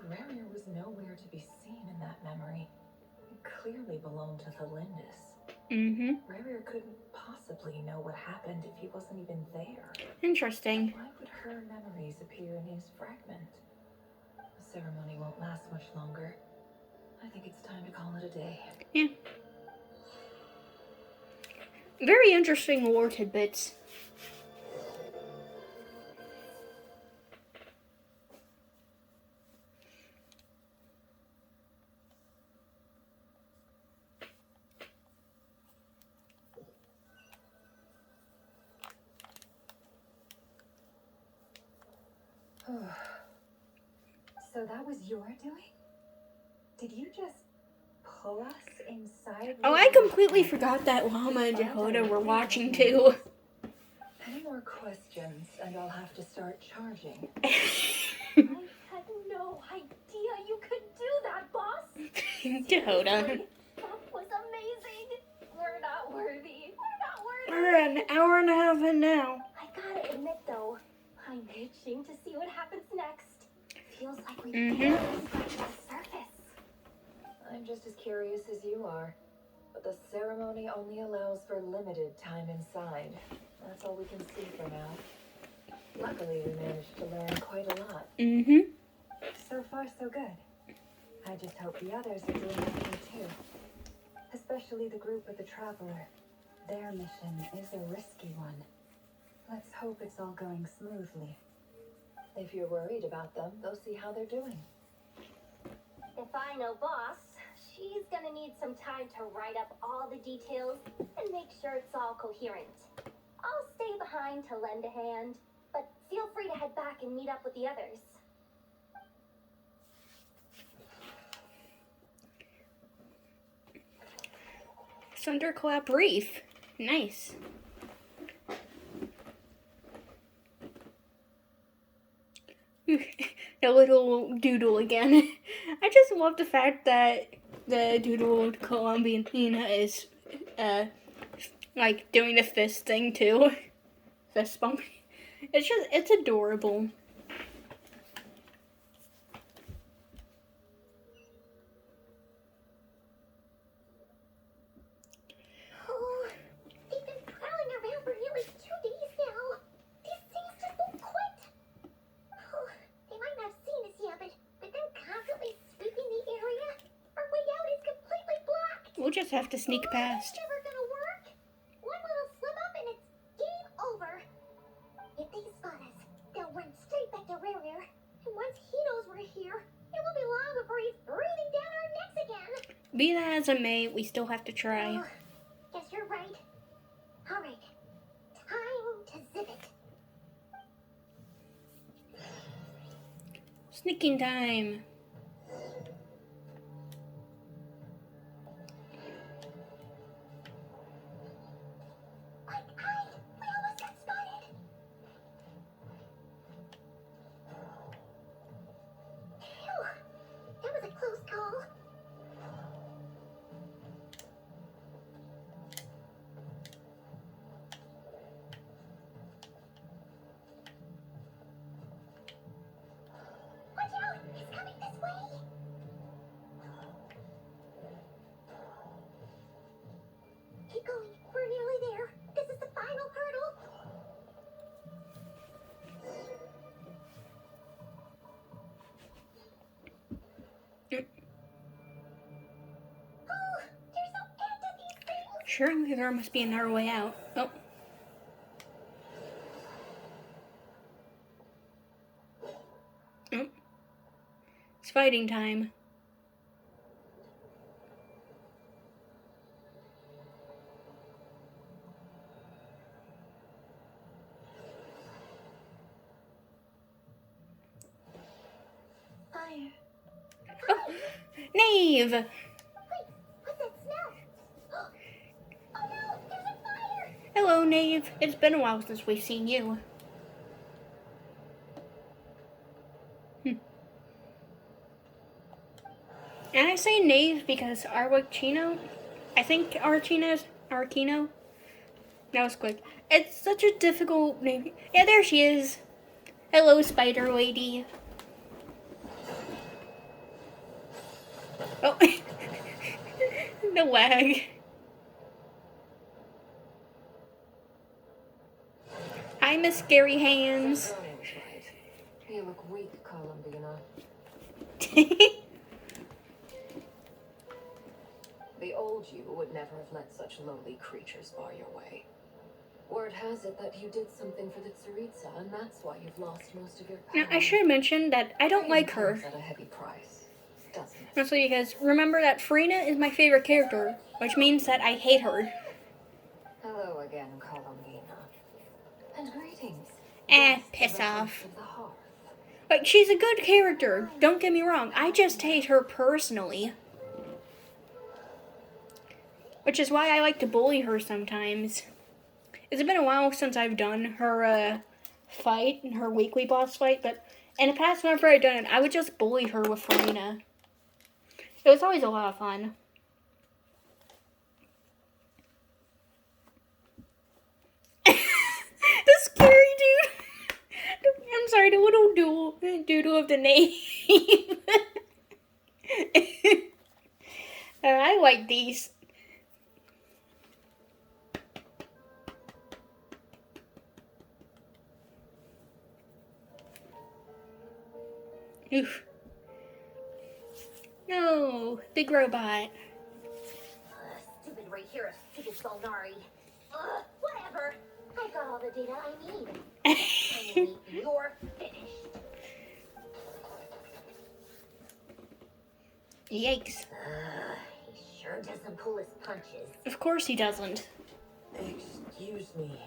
Rerir was nowhere to be seen in that memory. It clearly belonged to Felindis. Rerir couldn't possibly know what happened if he wasn't even there. Interesting. Why would her memories appear in his fragment? The ceremony won't last much longer. I think it's time to call it a day. Yeah. Very interesting lore tidbits. So that was your doing? Did you just pull us inside? Oh, I completely forgot that Llama and Jehoda were watching too. Any more questions, and I'll have to start charging. I had no idea you could do that, boss! Jehoda. That was amazing! We're not worthy. We're not worthy! We're an hour and a half in now. I gotta admit, though, I'm itching to see what happens next. Feels like we Mhm. barely scratched the surface. I'm just as curious as you are. But the ceremony only allows for limited time inside. That's all we can see for now. Luckily, we managed to learn quite a lot. Mm-hmm. So far, so good. I just hope the others are doing okay too. Especially the group with the Traveler. Their mission is a risky one. Let's hope it's all going smoothly. If you're worried about them, go see how they're doing. If I know boss, she's gonna need some time to write up all the details and make sure it's all coherent. I'll stay behind to lend a hand, but feel free to head back and meet up with the others. Thunderclap Reef. Nice. The little doodle again. I just love the fact that the doodle Colombian is like doing the fist thing too. Fist bump. It's adorable. Oh, they've been prowling around for nearly 2 days now. These things just won't quit. Oh, they might not have seen us yet, but them constantly sweeping the area. Our way out is completely blocked. We'll just have to sneak past. It's never gonna work. One little slip up and it's game over. If they spot us, they'll run straight back to Rare. And once he knows we're here, it won't be long before he's breathing down our necks again. Be that as it may, we still have to try. Oh, guess you're right. All right, time to zip it. Sneaking time. Quick, hide! We almost got spotted. Phew, that was a close call. Watch out! He's coming this way! Keep going. We're nearly there. This is the final hurdle. Oh, you're so into these things. Surely there must be another way out. Oh. Oh. It's fighting time. Fire. Oh. Nave! Wait, what's that smell? Oh no, there's a fire! Hello, Nave. It's been a while since we've seen you. And I say Nave because Arwachino, I think Arquino. That was quick. It's such a difficult name. Yeah, there she is. Hello, Spider Lady. Oh, the lag. Hi, Miss Scary Hands. Ronan was right. You look weak, Columbina. The old you would never have let such lowly creatures bar your way. Word has it that you did something for the Tsaritsa, and that's why you've lost most of your power. Now, I should mention that I don't like her. Comes at a heavy price, doesn't it? Mostly because remember that Farina is my favorite character, which means that I hate her. Hello again, Columbina. And greetings. Piss The off. Host of the Hearth. Like, she's a good character, don't get me wrong. I just hate her personally. Which is why I like to bully her sometimes. It's been a while since I've done her fight, her weekly boss fight, but in the past whenever I've done it, I would just bully her with Farina. It was always a lot of fun. The scary dude. I'm sorry, the little doodle of the name. I like these. Oof. No, big robot. Stupid Ray here, stupid Solnari. Whatever. I've got all the data I need. Finally, you're finished. Yikes. He sure doesn't pull his punches. Of course he doesn't. Excuse me,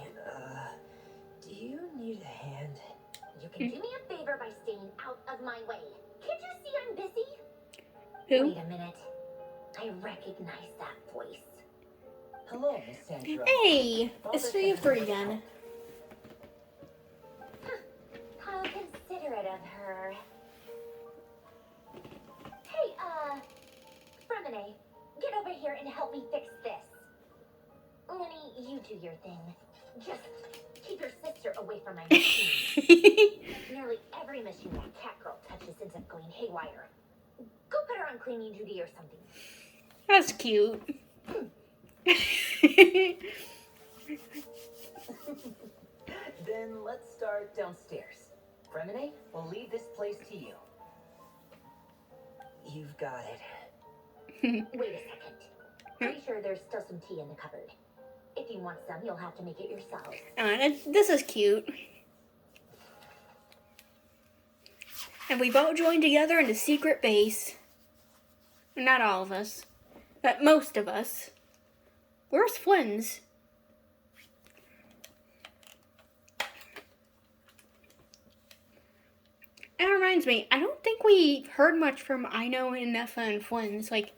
do you need a hand? You can do me a favor by staying out of my way. Can't you see I'm busy? Who? Wait a minute. I recognize that voice. Hello, Miss Sandra. Hey, it's 3 of 3 again. How considerate of her. Hey, Fremine, get over here and help me fix this. Lenny, you do your thing. Just keep your sister away from my machine. Nearly every machine that Catgirl touches ends up going haywire. Go put her on cleaning duty or something. That's cute. Then let's start downstairs. Fremine, we'll leave this place to you. You've got it. Wait a second. Pretty sure there's still some tea in the cupboard. If you want some, you'll have to make it yourself. This is cute. And we've all joined together in a secret base. Not all of us, but most of us. Where's Flynn's? That reminds me, I don't think we heard much from Ino and Neffa and Flynn's. Like,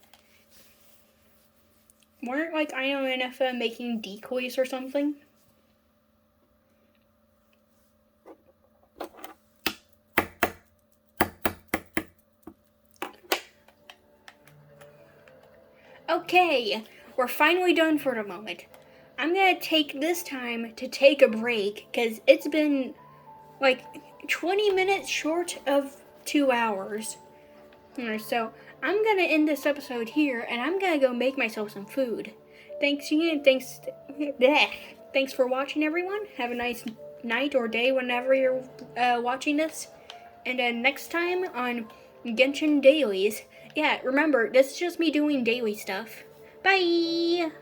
weren't like Ino and Neffa making decoys or something? Okay, we're finally done for the moment. I'm gonna take this time to take a break because it's been like 20 minutes short of 2 hours. So I'm gonna end this episode here and I'm gonna go make myself some food. Thanks for watching, everyone. Have a nice night or day whenever you're watching this. And then next time on Genshin Dailies. Yeah, remember, this is just me doing daily stuff. Bye!